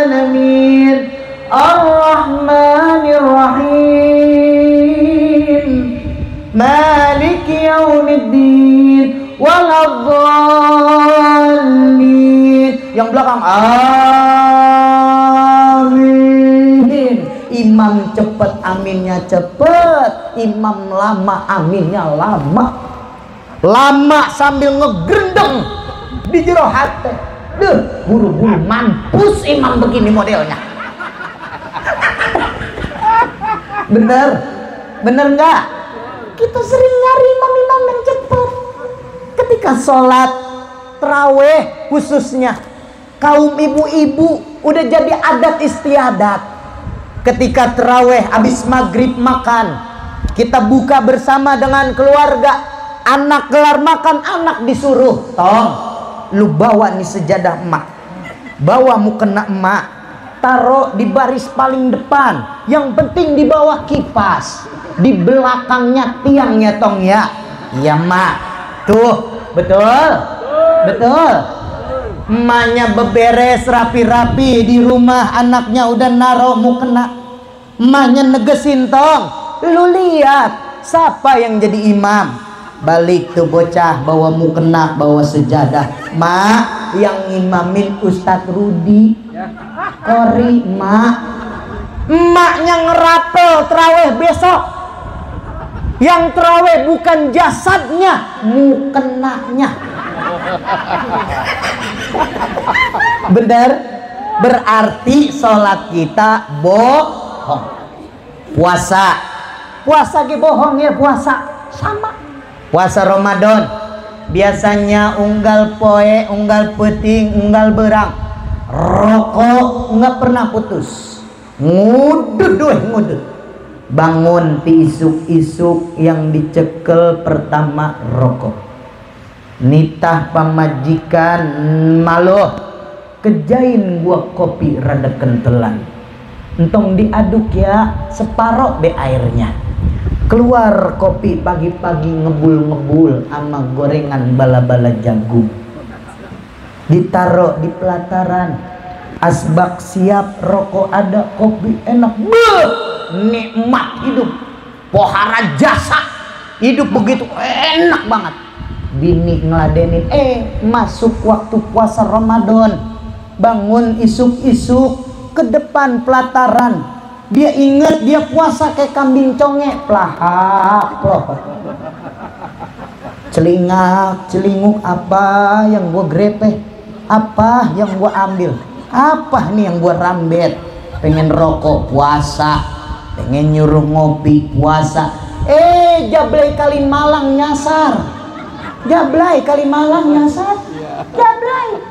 Speaker 1: alamin arrahmanirrahim maliki yaumiddin waladdallin. Yang belakang amin. Imam cepet aminnya cepet, imam lama aminnya lama. Lama sambil ngegendeng di jero hati. Buru-buru mampus imam begini modelnya. Bener nggak? Kita sering nyari imam-imam yang cepat. Ketika sholat terawih khususnya kaum ibu-ibu udah jadi adat istiadat. Ketika terawih habis maghrib makan, kita buka bersama dengan keluarga. Anak kelar makan, anak disuruh, tong, lu bawa nih sejadah emak, bawa mukena emak, taruh di baris paling depan. Yang penting di bawah kipas, di belakangnya tiangnya, tong ya. Iya mak, tuh betul, betul. Emaknya beberes rapi-rapi di rumah, anaknya udah naruh mukena. Emaknya negesin, tong, lu lihat siapa yang jadi imam. Balik tuh bocah bawa mukena, bawa sejadah. Mak, yang imamin Ustadz Rudi Kori, mak. Emaknya ngerapel terawih besok. Yang terawih bukan jasadnya, mukenanya. Bener? Berarti sholat kita bohong. Puasa ge bohong ya, puasa sama. Puasa Ramadan biasanya unggal poe, unggal peting, unggal berang, rokok nggak pernah putus, ngudut. Bangun ti isuk-isuk yang dicekel pertama rokok. Nitah pamajikan maloh kejain gua kopi rada kentelan, entong diaduk ya separoh be airnya. Keluar kopi pagi-pagi ngebul-ngebul sama gorengan bala-bala jagung. Ditaruh di pelataran. Asbak siap, rokok ada, kopi enak. Beuh, nikmat hidup. Pohara jasa. Hidup begitu enak banget. Bini ngeladenin, masuk waktu puasa Ramadan. Bangun isuk-isuk ke depan pelataran. Dia inget dia puasa kayak kambing conge, plahak loh. Celinguk apa yang gua grepeh, apa yang gua ambil, apa nih yang gua rambet. Pengen rokok puasa, pengen nyuruh ngopi puasa. Jablay Kalimalang nyasar. Jablay Kalimalang nyasar. Jablay.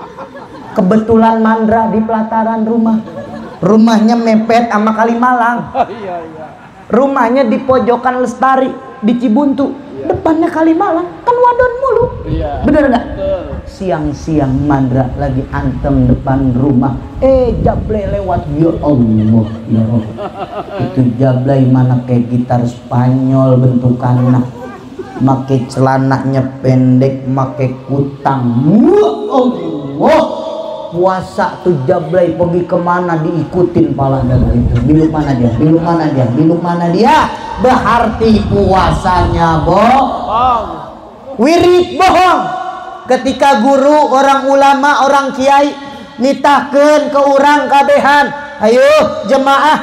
Speaker 1: Kebetulan mandra di pelataran rumah. Rumahnya mepet sama Kalimalang. Rumahnya di pojokan Lestari di Cibuntu. Depannya Kalimalang, kan wadon mulu. Bener nggak? Siang-siang mandra lagi antem depan rumah. Jablay lewat, ya Allah, ya Allah. Itu Jablay mana kayak gitar Spanyol bentukannya. Make celananya pendek, make kutang. Ya Allah. Puasa tuh Jablay pergi kemana diikutin pala dalam itu. Biluk mana dia? Biluk mana dia? Biluk mana dia? Berarti puasanya bohong. Wirid bohong. Ketika guru, orang ulama, orang kiai nitahkeun ke urang kabehan, ayo jemaah,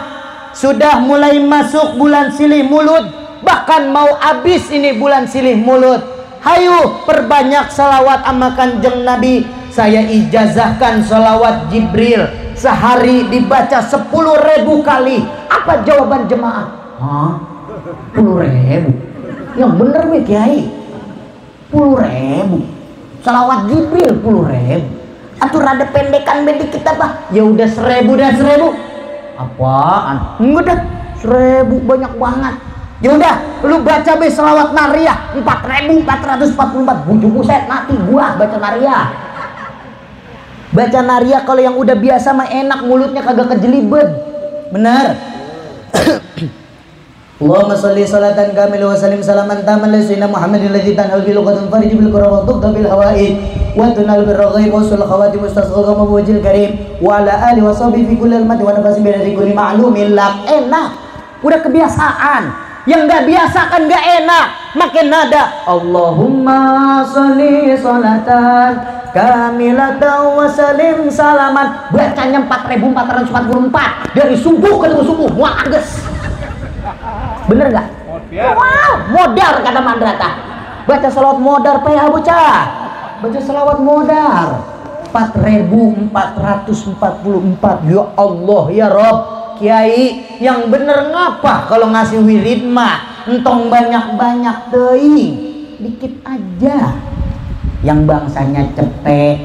Speaker 1: sudah mulai masuk bulan silih mulut, bahkan mau habis ini bulan silih mulut. Hayu perbanyak salawat sama Kanjeng Nabi. Saya ijazahkan salawat Jibril sehari dibaca 10.000 kali. Apa jawaban jemaah? 10.000? Yang bener weh kiai, 10.000 salawat Jibril 10.000. Atur rada pendekan bedik kita bah. Ya udah 1.000 dah 1.000. Apaan? Enggak dah 1.000 banyak banget. Ya udah, lu baca be selawat Nariyah 4.444. Bujuk buset mati gua baca Nariyah. Baca Nariyah kalau yang udah biasa mah enak, mulutnya kagak kejelibet. Benar. Allahumma sholli sholatan kamil wa sallim salaman taman li sayyidina Muhammadin alladzi tanhal bil qadam farij bil qurra wa tuqda bil hawaid wa tunal bil raghaib wa sul khawatim mustasghar wa wajil karim wa ala alihi wa sahbihi fi kulli almati wa nafasin bi kulli ma'lumin lak. Enak. Udah kebiasaan. Yang nggak biasa kan nggak enak. Makin nada Allahumma sholli sholatan kamilatan wa salim salaman. Bacanya 4.444 dari subuh ketemu subuh. Wah ages. Bener nggak? Wow, modar kata Mandrata. Baca selawat modar PH bocah. Baca selawat modar 4.444. Ya Allah ya Rob. Kiai yang bener ngapa kalau ngasih wirid mah entong banyak-banyak teuing, dikit aja. Yang bangsanya cepek,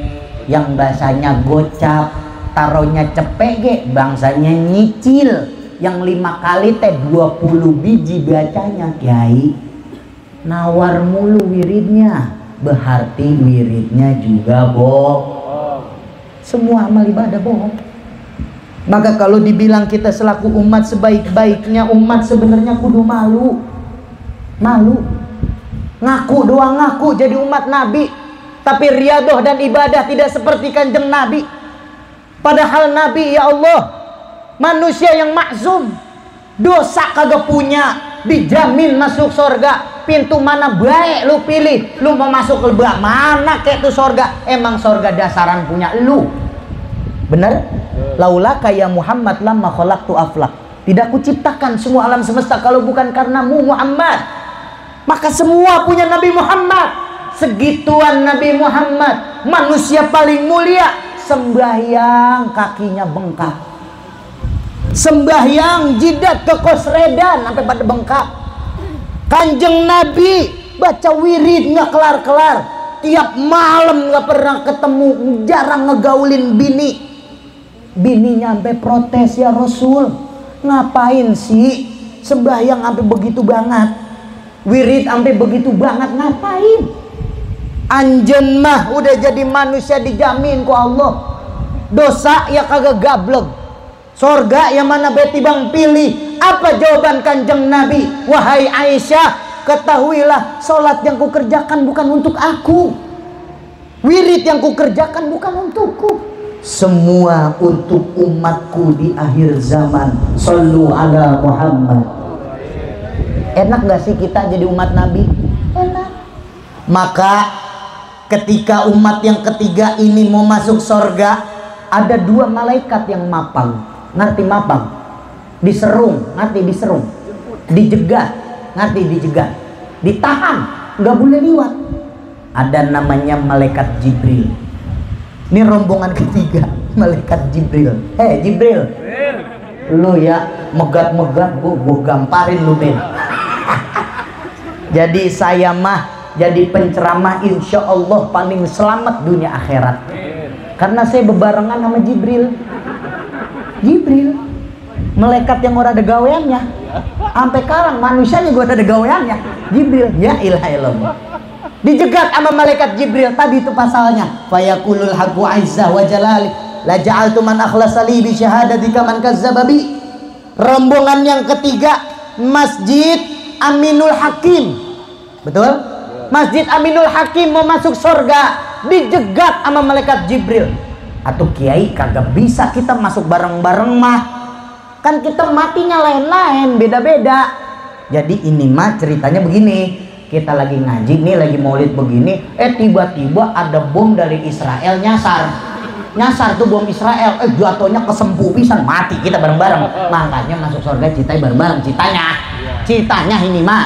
Speaker 1: yang bangsanya gocap, taruhnya cepek ge, bangsanya nyicil. Yang 5 kali teh 20 biji bacanya, Kiai. Nawar mulu wiridnya, berarti wiridnya juga bohong. Semua amal ibadah bohong. Maka kalau dibilang kita selaku umat sebaik-baiknya umat, sebenarnya kudu malu. Malu. Ngaku doang ngaku jadi umat Nabi, tapi riadoh dan ibadah tidak seperti Kanjeng Nabi. Padahal Nabi, ya Allah, manusia yang maksum, dosa kagak punya, dijamin masuk surga. Pintu mana baik lu pilih, lu mau masuk ke lebak mana kayak tuh surga? Emang surga dasaran punya lu. Bener? Laula kaya Muhammad lamma khalaqtu aflak. Tidak kuciptakan semua alam semesta kalau bukan karenamu Muhammad. Maka semua punya Nabi Muhammad. Segituan Nabi Muhammad, manusia paling mulia. Sembahyang kakinya bengkak, sembahyang jidat ke kosredan sampai pada bengkak. Kanjeng Nabi baca wirid nggak kelar-kelar, tiap malam nggak pernah ketemu, jarang ngegaulin bini. Bininya sampai protes, ya Rasul, ngapain sih sembahyang sampai begitu banget, wirid sampai begitu banget, ngapain? Anjen mah udah jadi manusia dijamin ku Allah. Dosa ya kagak gablek, sorga yang mana beti bang pilih. Apa jawaban Kanjeng Nabi? Wahai Aisyah, ketahuilah salat yang kukerjakan bukan untuk aku, wirid yang kukerjakan bukan untukku, semua untuk umatku di akhir zaman. Shallu ala Muhammad. Enak gak sih kita jadi umat Nabi? Enak. Maka ketika umat yang ketiga ini mau masuk surga, ada 2 malaikat yang mapang. Ngerti mapang? Diserung, ngerti diserung? Dijegat, ngerti dijegat? Ditahan, nggak boleh liwat. Ada namanya malaikat Jibril. Ini rombongan ketiga, malaikat Jibril. Jibril, lu ya megat-megat, gua gamparin lu, Ben. Jadi saya mah jadi penceramah insya Allah paling selamat dunia akhirat, karena saya bebarengan sama Jibril. Jibril, malaikat yang ora ada gaweannya, sampai sekarang manusianya gua ada gaweannya. Jibril, ya ilaha illallah, dijegat sama malaikat Jibril. Tadi itu pasalnya, fayaqulul haqqu azza wa jalali la ja'altu man akhlasa li bi syahadatika man kazzaba bi. Rombongan yang ketiga, Masjid Aminul Hakim. Betul? Masjid Aminul Hakim mau masuk surga, dijegat sama malaikat Jibril. Atau Kiai, kagak bisa kita masuk bareng-bareng mah, kan kita matinya lain-lain, beda-beda. Jadi ini mah ceritanya begini, kita lagi ngaji nih, lagi maulid begini, tiba-tiba ada bom dari Israel nyasar tuh bom Israel, jatuhnya kesempu pisan, mati kita bareng-bareng. Makanya masuk surga citanya bareng-bareng, citanya ini mah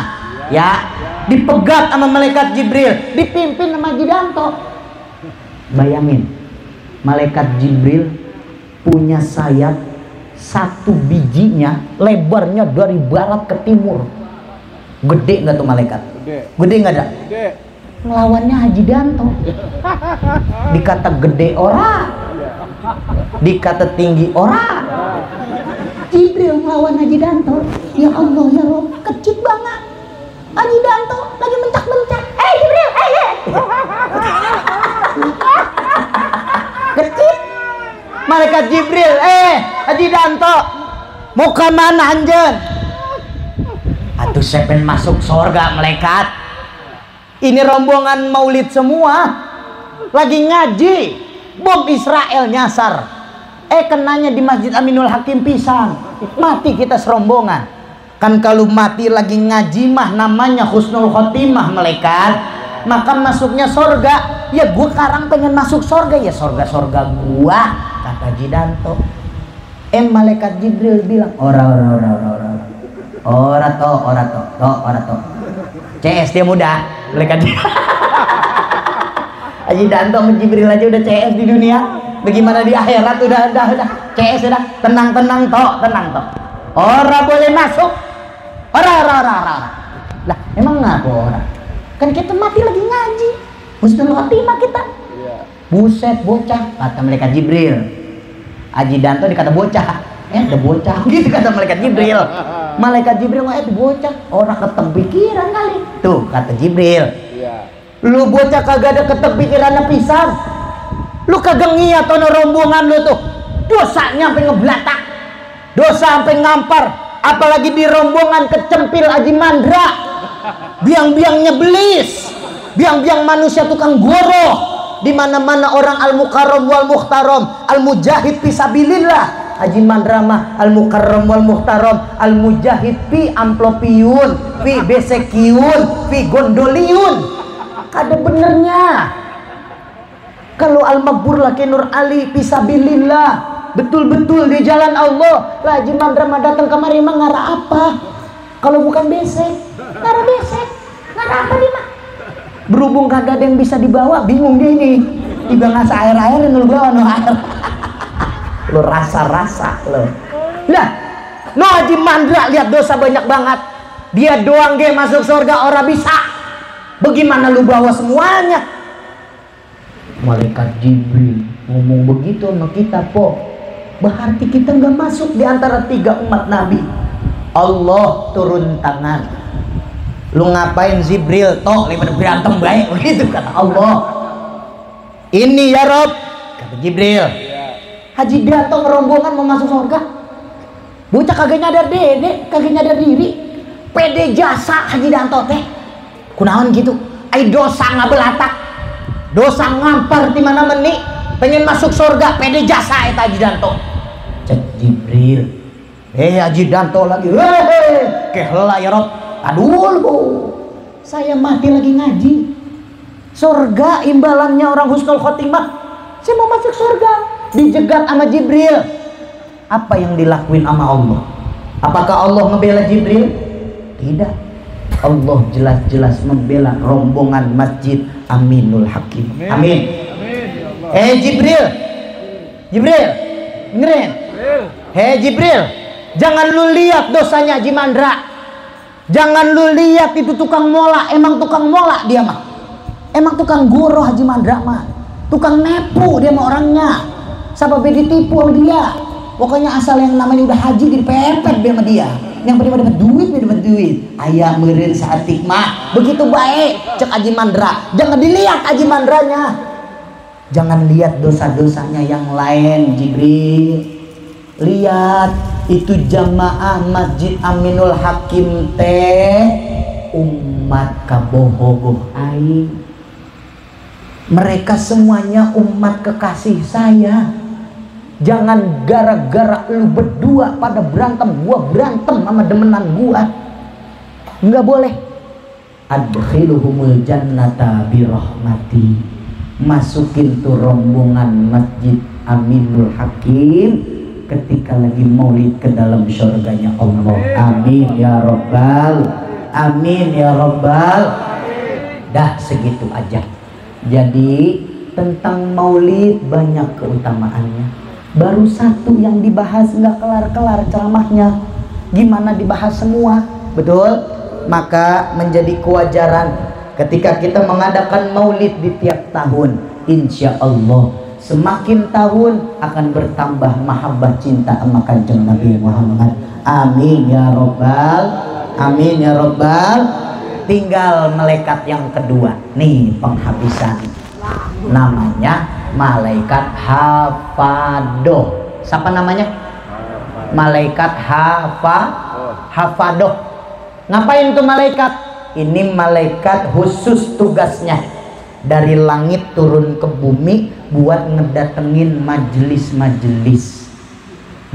Speaker 1: ya. Dipegat sama malaikat Jibril, dipimpin sama Jidanto. Bayangin, malaikat Jibril punya sayap, 1 bijinya lebarnya dari barat ke timur. Gede nggak tuh malaikat? Gede nggak ada? Ngelawannya Haji Danto. Dikata gede ora, dikata tinggi ora. Jibril ngelawan Haji Danto. Ya Allah ya Rob, kecil banget. Haji Danto lagi mencak-mencak. Jibril, kecil. Malaikat Jibril, Haji Danto, mau ke mana anjen? Atuh saya pengen masuk surga malaikat. Ini rombongan maulid semua, lagi ngaji, bom Israel nyasar. Kenanya di Masjid Aminul Hakim pisang, mati kita serombongan. Kan kalau mati lagi ngaji mah namanya husnul khotimah malaikat, maka masuknya surga. Ya gua sekarang pengen masuk surga, ya surga gua, kata Jidanto. Malaikat Jibril bilang, ora to. CS dia muda, malaikat Haji Danto sama Jibril aja udah CS di dunia, bagaimana di akhirat udah CS udah. Tenang to. Ora boleh masuk. Ora. Emang ngapa orang? Kan kita mati lagi ngaji. Husnul khotimah kita. Buset bocah, kata malaikat Jibril. Haji Danto dikata bocah. Ada bocah gitu kata malaikat Jibril. Malaikat Jibril ngomong bocah, orang ketep pikiran kali. Tuh kata Jibril. Lu bocah kagak ada ketep pikirannya pisan. Lu kagak ngiat ono rombongan lu tuh. Dosanya sampai ngeblatak. Dosa sampai ngampar, apalagi di rombongan kecempil Haji Mandra. Biang-biangnya belis. Biang-biang manusia tukang goroh. Di mana-mana orang al-mukarram wal muhtaram, al-mujahid fi sabilillah. Haji Mandra mah al-mukarram wal muhtaram, al-mujahid fi amplopiyun, fi besekiyun, fi gondoliun. Kada benernya. Kalau al-maghfur laki Nur Ali fi sabilillah, betul-betul di jalan Allah. Lah Haji Mandra mah datang kemari mah ngara apa? Kalau bukan besek, ngara besek, ngara apa dia mah? Berhubung kagak ada yang bisa dibawa, bingung dia ini. Tiba ngasih air-airin lu bawa no air. Lu rasa-rasa lo. Lah, no Haji Mandra lihat dosa banyak banget. Dia doang ge masuk surga orang bisa. Bagaimana lu bawa semuanya? Malaikat Jibril ngomong begitu sama kita, po. Berarti kita nggak masuk di antara 3 umat Nabi. Allah turun tangan. Lu ngapain Jibril? Toh daripada berantem baik begitu kata Allah. Ini ya Rob, kata Jibril. Haji Danto rombongan mau masuk surga. Bocah kagak nyadar dede, kagak nyadar diri. Pede jasa Haji Danto teh. Kunaon gitu? Ai dosa ngabelatak. Dosa ngampar di mana meni. Pengen masuk surga, pede jasa eta Haji Danto. Cek Jibril. Haji Danto lagi. Kehela ya Rob. Aduh, saya mati lagi ngaji. Surga imbalannya orang husnul khotimah. Saya mau masuk surga, dijegat sama Jibril. Apa yang dilakuin sama Allah? Apakah Allah membela Jibril? Tidak. Allah jelas-jelas membela rombongan Masjid Aminul Hakim. Amin. Jibril, Jibril, dengerin. Jibril, jangan lu lihat dosanya Haji Mandra. Jangan lu lihat itu tukang mola, emang tukang mola dia mah. Emang tukang goroh Haji Mandra mah. Tukang nepu dia mah orangnya. Siapa ditipu sama dia. Pokoknya asal yang namanya udah haji dipepet dia sama dia. Yang penting dapat duit, dia dapat duit. Ayah meureun saatik mah. Begitu baik cek Haji Mandra. Jangan dilihat Haji Mandranya. Jangan lihat dosa-dosanya yang lain, Jibril. Lihat itu jamaah Masjid Aminul Hakim teh umat kabohogoh aing. Mereka semuanya umat kekasih saya. Jangan gara-gara lu berdua pada berantem, gua berantem sama demenan gua. Enggak boleh. Adkhiluhumul jannata birahmati. Masukin tuh rombongan Masjid Aminul Hakim ketika lagi maulid ke dalam surganya Allah. Amin ya Rabbal. Amin ya Rabbal. Dah segitu aja. Jadi tentang maulid banyak keutamaannya. Baru satu yang dibahas nggak kelar-kelar ceramahnya. Gimana dibahas semua? Betul? Maka menjadi kewajaran ketika kita mengadakan maulid di tiap tahun. Insya Allah semakin tahun akan bertambah mahabbah cinta sama kanjeng Nabi Muhammad. Amin ya Rabbal. Amin ya Rabbal. Tinggal malaikat yang kedua. Nih penghabisan. Namanya malaikat hafadoh. Siapa namanya? Malaikat hafadoh. Ngapain tuh malaikat? Ini malaikat khusus tugasnya dari langit turun ke bumi buat ngedatengin majelis-majelis.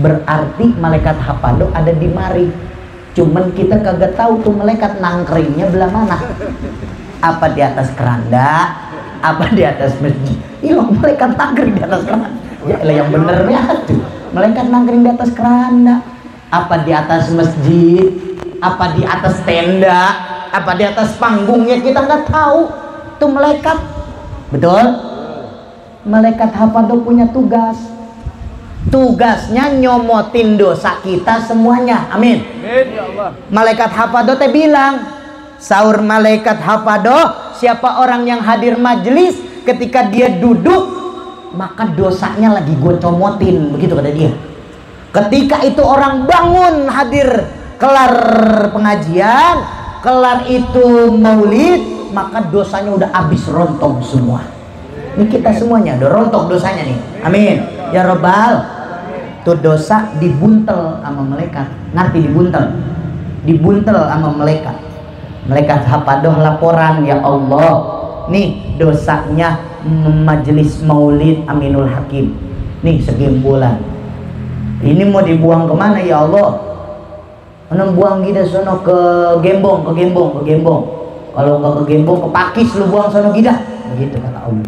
Speaker 1: Berarti malaikat hafadoh ada di mari. Cuman kita kagak tahu tuh malaikat nangkringnya belah mana. Apa di atas keranda? Apa di atas masjid? Iya, malaikat nangkring di atas keranda. Ya yang bener ya tuh. Malaikat nangkring di atas keranda. Apa di atas masjid? Apa di atas tenda? Apa di atas panggungnya kita nggak tahu. Tuh malaikat. Betul? Malaikat hafadoh punya tugas. Tugasnya nyomotin dosa kita semuanya. Amin. Amin ya Allah. Malaikat hafadoh teh bilang, Sahur malaikat hafadoh, siapa orang yang hadir majelis ketika dia duduk, maka dosanya lagi gue comotin, begitu kata dia. Ketika itu orang bangun hadir, kelar pengajian, kelar itu maulid, maka dosanya udah habis rontok semua. Ini kita semuanya udah rontok dosanya nih. Amin ya robbal. Tuh dosa dibuntel sama malaikat. Ngerti dibuntel? Dibuntel sama malaikat. Malaikat hafadoh laporan, ya Allah, nih dosanya majelis maulid Aminul Hakim, nih segembolan. Ini mau dibuang kemana ya Allah? Mana buang kita sono ke Gembong, ke Gembong, ke Gembong. Kalau nggak ke Gembong, ke Pakis lu buang sono kita. Begitu kata Allah.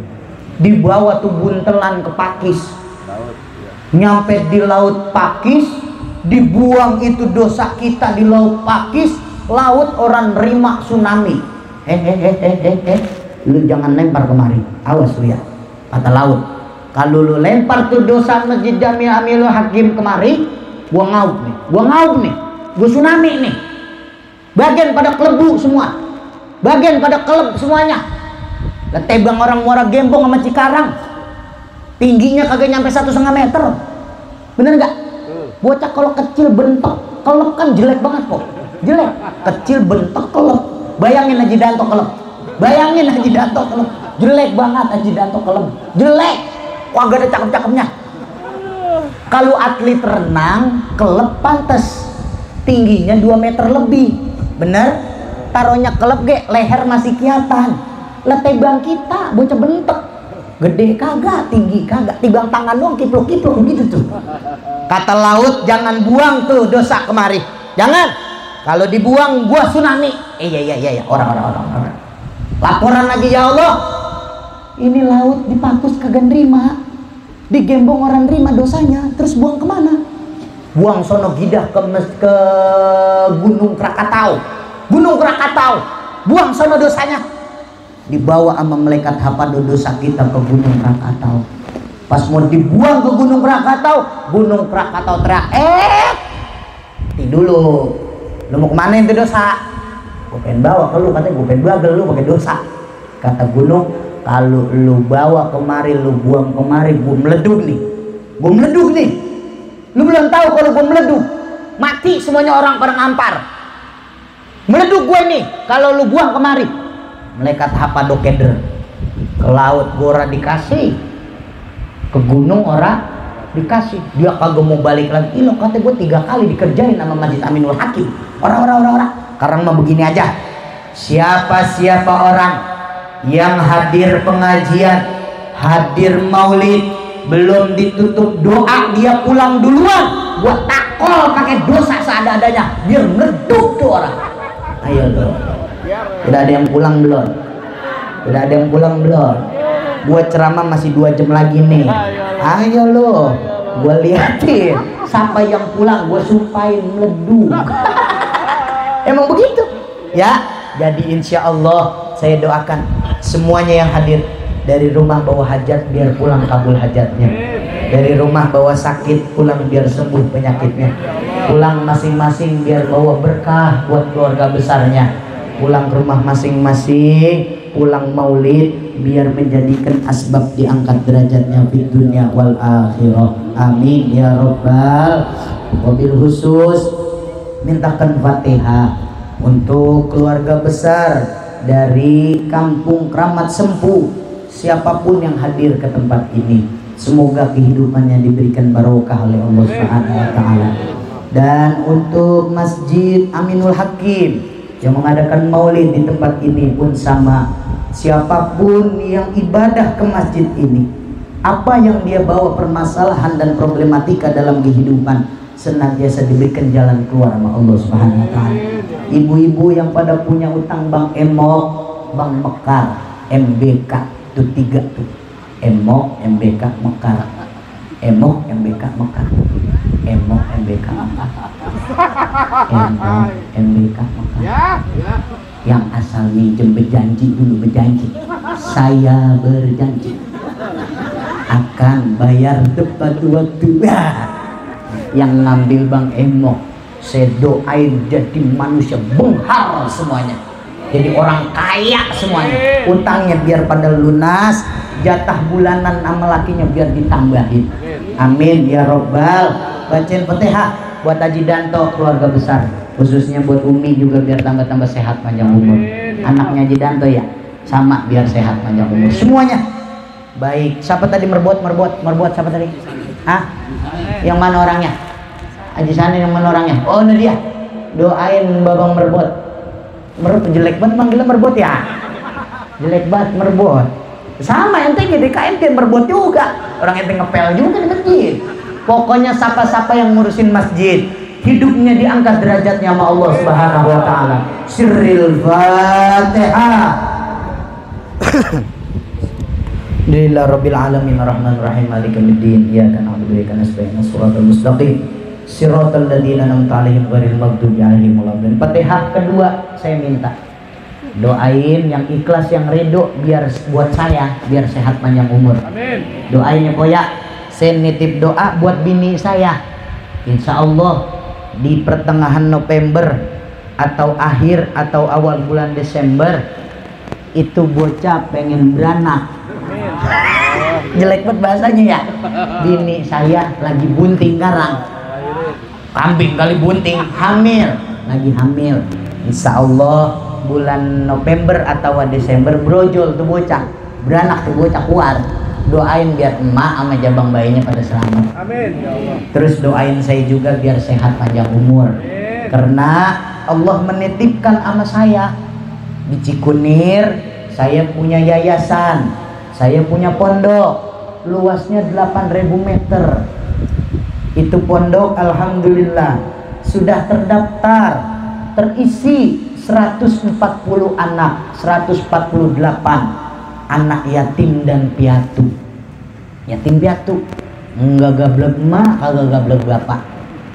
Speaker 1: Dibawa tuh buntelan ke Pakis. Nyampe di laut Pakis, dibuang itu dosa kita di laut Pakis. Laut orang nerima tsunami. Lu jangan lempar kemari, awas lu ya, kata laut. Kalau lu lempar tuh dosa Masjid Jami Aminul Hakim kemari, gua ngauk nih, gua tsunami nih. Bagian pada kelebu semua, bagian pada keleb semuanya. Letebang orang Muara Gembong sama Cikarang, tingginya kagak nyampe 1,5 meter, bener nggak? Bocah kalau kecil bentok, keleb kan jelek banget kok. Jelek, kecil bentuk kelep. Bayangin Haji Danto kelep. Bayangin Haji Danto kelep. Jelek banget Haji Danto kelep. Jelek. Wah, gak ada cakep-cakepnya. Kalau atlet renang, kelep pantes. Tingginya 2 meter lebih. Bener? Taruhnya kelep ge, leher masih kelihatan. Letebang kita, bocah bentuk. Gede kagak, tinggi kagak. Tibang tangan doang, kiplok-kiplok gitu tuh. Kata laut, jangan buang tuh dosa kemari. Jangan. Kalau dibuang gua tsunami. Iya. Orang. Laporan lagi ya Allah. Ini laut di Pakus kagak nerima. Di Gembong orang nerima dosanya. Terus buang kemana? Buang sono gidah ke Gunung Krakatau. Gunung Krakatau. Buang sono dosanya. Dibawa sama malaikat hafadoh dosa kita ke Gunung Krakatau. Pas mau dibuang ke Gunung Krakatau teriak, dulu. Lu mau kemana itu dosa? Gue pengen bawa ke lu, katanya gue pengen bagel lu pakai dosa. Kata gunung, kalau lu bawa kemari, lu buang kemari, gue meleduk nih. Lu belum tahu kalau gue meleduk, mati semuanya orang pada ngampar. Meleduk gue nih, kalau lu buang kemari. Malaikat hafadoh keder. Ke laut gue ora dikasih, ke gunung ora dikasih. Dia kagak mau balik lagi. Lo kata gue 3 kali dikerjain sama Masjid Aminul Hakim. Orang. Sekarang mah begini aja. Siapa orang yang hadir pengajian, hadir maulid, belum ditutup doa, dia pulang duluan. Gua takol pakai dosa seada-adanya, biar meleduk tuh orang. Ayo lo. Udah ada yang pulang belum? Gua ceramah masih 2 jam lagi nih. Ayo lo, gua liatin. Siapa yang pulang, gua sumpahin meleduk. Emang begitu ya. Jadi insya Allah saya doakan semuanya yang hadir, dari rumah bawa hajat biar pulang kabul hajatnya, dari rumah bawa sakit pulang biar sembuh penyakitnya, pulang masing-masing biar bawa berkah buat keluarga besarnya, pulang ke rumah masing-masing, pulang maulid biar menjadikan asbab diangkat derajatnya di dunia wal akhirah. Amin ya robbal. Wabil khusus mintakan Fatihah untuk keluarga besar dari Kampung Kramat Sempu, siapapun yang hadir ke tempat ini, semoga kehidupannya diberikan barokah oleh Allah Subhanahu wa taala. Dan untuk Masjid Aminul Hakim yang mengadakan maulid di tempat ini pun sama, siapapun yang ibadah ke masjid ini, apa yang dia bawa permasalahan dan problematika dalam kehidupan, senantiasa diberikan jalan keluar sama Allah Subhanahu wa taala. Ibu-ibu yang pada punya utang Bang Emok, Bang Mekar, MBK itu 3 tuh. Emok, MBK, Mekar. Emok, MBK, Mekar. Emok, MBK, Mekar. Emok, MBK, Mekar. Yang asal minjem berjanji dulu, berjanji. Saya berjanji akan bayar tepat waktu. Yang ngambil Bang Emok, saya doain jadi manusia benghar semuanya jadi orang kaya semuanya, utangnya biar pada lunas, jatah bulanan sama lakinya biar ditambahin. Amin ya robbal. Bacain Fatihah buat Haji Danto, keluarga besar, khususnya buat Umi juga biar tambah-tambah sehat panjang umur. Anaknya Haji Danto ya sama, biar sehat panjang umur semuanya. Baik, siapa tadi merbot siapa tadi? Hah? Yang mana orangnya? Haji Sani yang mana orangnya? Oh ini dia. Doain babang merbot. Jelek banget manggilnya merbot ya. Jelek banget merbot. Sama ente GDKN kan merbot juga. Orang ente ngepel juga di masjid. Pokoknya siapa-siapa yang ngurusin masjid, hidupnya diangkat derajatnya sama Allah Subhanahu wa taala. Sirril Fatihah. Alhamdulillah rabbil alamin arrahmanir rahim maliki yaumiddin iyyaka na'budu wa iyyaka nasta'in shiratal mustaqim siratal ladzina an'amta 'alaihim ghairil maghdubi 'alaihim waladdallin. Fatihah kedua saya minta doain yang ikhlas, yang ridho, biar buat saya biar sehat panjang umur. Amin. Doainnya koya saya nitip doa buat bini saya, insya Allah di pertengahan November atau akhir atau awal bulan Desember itu bocah pengen beranak. Jelek banget bahasanya ya. Bini saya lagi bunting karang, kambing kali bunting, lagi hamil. Insya Allah bulan November atau Desember brojol tuh bocah, beranak tuh bocah keluar. Doain biar emak sama jabang bayinya pada selamat. Amin ya Allah. Terus doain saya juga biar sehat panjang umur. Amin. Karena Allah menitipkan sama saya di Cikunir, saya punya yayasan, saya punya pondok luasnya 8.000 meter. Itu pondok alhamdulillah sudah terdaftar, terisi 140 anak, 148 anak yatim dan piatu. Yatim piatu, enggak gablek emak, kagak gablek bapak.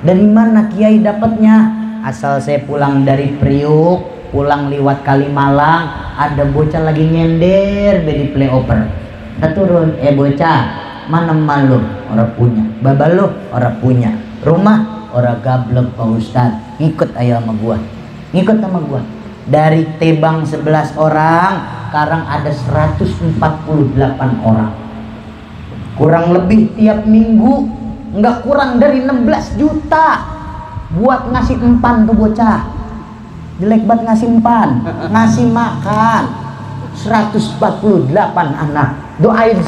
Speaker 1: Dari mana kiai dapatnya? Asal saya pulang dari Priuk, pulang lewat Kalimalang, ada bocah lagi nyender di playover. Kita turun, bocah, mana malu? Orang punya. Baba lu orang punya. Rumah orang gablek Pak Ustad. Ngikut ayo sama gua. Ngikut sama gua. Dari Tebang 11 orang, sekarang ada 148 orang. Kurang lebih tiap minggu nggak kurang dari 16 juta buat ngasih empan tuh bocah. Jelek banget ngasih empan, ngasih makan. 148 anak. Doain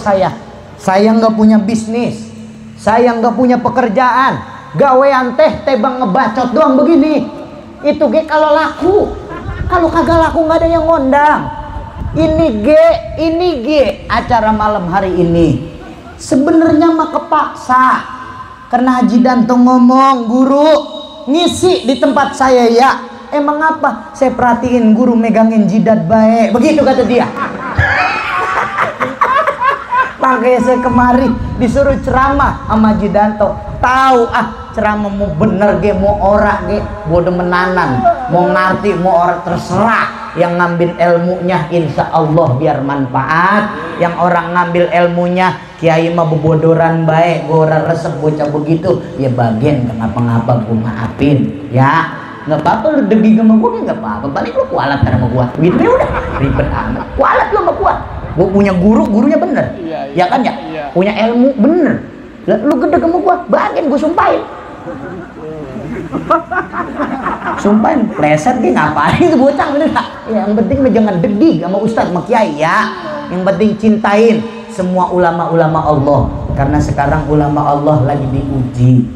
Speaker 1: saya nggak punya bisnis, saya nggak punya pekerjaan, gawean tebang ngebacot doang begini. Itu kalau laku, kalau kagak laku nggak ada yang ngondang. Ini acara malam hari ini sebenarnya mah kepaksa karena Haji Danto ngomong guru ngisi di tempat saya ya. Emang apa? Saya perhatiin guru megangin jidat baik, begitu kata dia. Makanya saya kemari disuruh ceramah sama Haji Danto. Tahu ceramah mau bener ge, mau ora ge, bodoh menanan, mau ngerti mau ora terserah. Yang ngambil ilmunya insya Allah biar manfaat. Yang orang ngambil ilmunya kiai mah bebodoran baik, gue ora resep bocah begitu ya bagian kenapa-ngapa gue maafin ya. Nggak apa-apa lu degi sama gue, nggak apa-apa, paling lu kualat sama gue gitu ya udah, ribet amat. Kualat lu sama gue punya gurunya bener, ya kan ya, punya ilmu bener. Lu gede sama gue, bagian gue sumpahin. Sumpahin, pleset dia ngapain itu bocah bener gak? Ya, yang penting jangan degi sama ustadz sama kiai ya. Yang penting cintain semua ulama-ulama Allah, karena sekarang ulama Allah lagi diuji,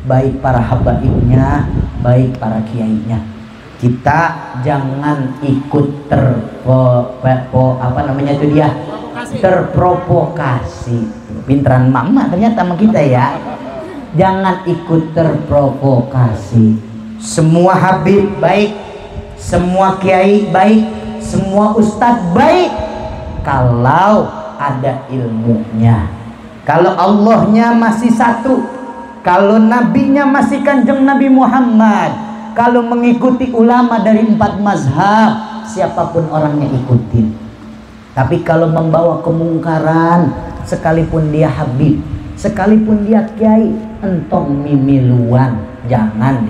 Speaker 1: baik para habaibnya, baik para kiainya. Kita jangan ikut terprovokasi. Pinteran mama ternyata sama kita ya. Jangan ikut terprovokasi. Semua habib baik, semua kiai baik, semua ustadz baik kalau ada ilmunya. Kalau Allahnya masih satu, kalau nabinya masih Kanjeng Nabi Muhammad, kalau mengikuti ulama dari 4 mazhab, siapapun orangnya ikutin. Tapi kalau membawa kemungkaran, sekalipun dia habib, Sekalipun lihat kiai entong mimiluan, jangan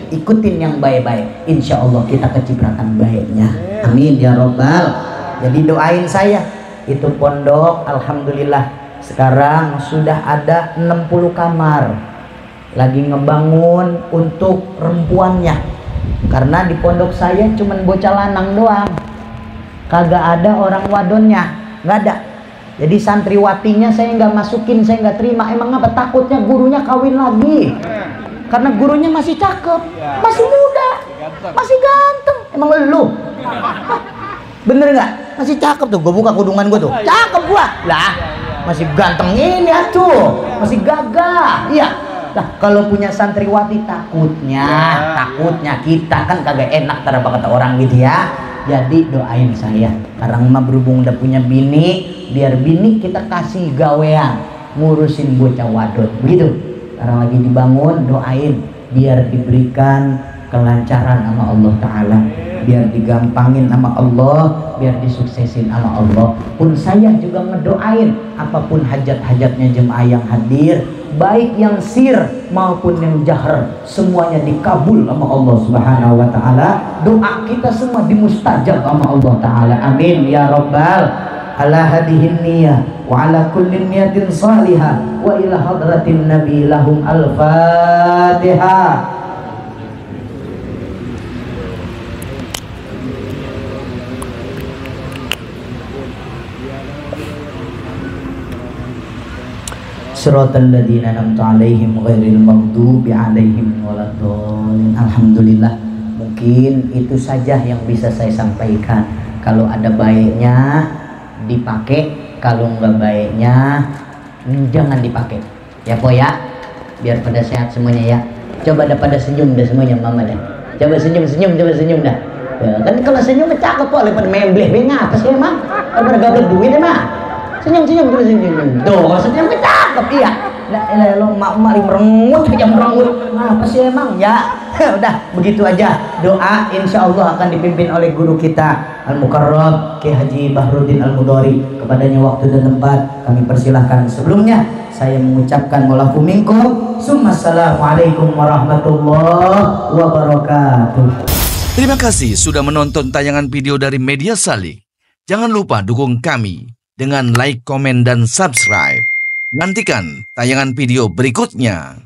Speaker 1: ikutin yang baik-baik. Insya Allah kita kecipratan baiknya. Amin ya robbal. Jadi doain saya. Itu pondok alhamdulillah sekarang sudah ada 60 kamar. Lagi ngebangun untuk perempuannya. Karena di pondok saya cuman bocah lanang doang. Kagak ada orang wadonnya, nggak ada. Jadi santriwatinya saya nggak masukin, saya nggak terima. Emang apa? Takutnya gurunya kawin lagi. Karena gurunya masih cakep, masih muda, masih ganteng. Emang lu? Bener nggak? Masih cakep tuh. Gue buka kudungan gue tuh, cakep gua. Lah, masih ganteng ini atuh, masih gagah. Iya. Nah, kalau punya santriwati takutnya kita kan kagak enak apa kata orang gitu ya. Jadi doain saya. Sekarang mah berhubung udah punya bini, biar bini kita kasih gawean ngurusin bocah wadon. Begitu. Sekarang lagi dibangun, doain biar diberikan kelancaran sama Allah Ta'ala, biar digampangin sama Allah, biar disuksesin sama Allah. Pun saya juga ngedoain apapun hajat-hajatnya jemaah yang hadir, baik yang sir maupun yang jahar, semuanya dikabul sama Allah Subhanahu wa Ta'ala. Doa kita semua dimustajab sama Allah Ta'ala. Amin ya rabbal ala hadihin niyah wa ala kulli niyatin salihah wa ila hadratin nabi lahum al-fatihah. Siratal ladzina an'amta 'alaihim ghairil maghdubi 'alaihim waladdallin. Alhamdulillah, mungkin itu saja yang bisa saya sampaikan. Kalau ada baiknya dipakai, kalau nggak baiknya jangan dipakai. Ya po ya, biar pada sehat semuanya ya. Coba dah pada senyum dah semuanya mama dah. Coba senyum dah. Ya, kan kalau senyum cakep po, lepas membleh apa sih emang? Kan pada gabut duit emang. Senyum. Tuh, senyum cakep iya. Lah lo mak merengut aja merengut. Apa sih emang? Ya, udah begitu aja. Doa insya Allah akan dipimpin oleh guru kita Al-Mukarram Ki Haji Bahrudin Al-Mudhari. Kepadanya waktu dan tempat kami persilahkan. Sebelumnya saya mengucapkan walafu minkum. Assalamualaikum warahmatullahi wabarakatuh.
Speaker 2: Terima kasih sudah menonton tayangan video dari Media Salik. Jangan lupa dukung kami dengan like, komen, dan subscribe. Nantikan tayangan video berikutnya.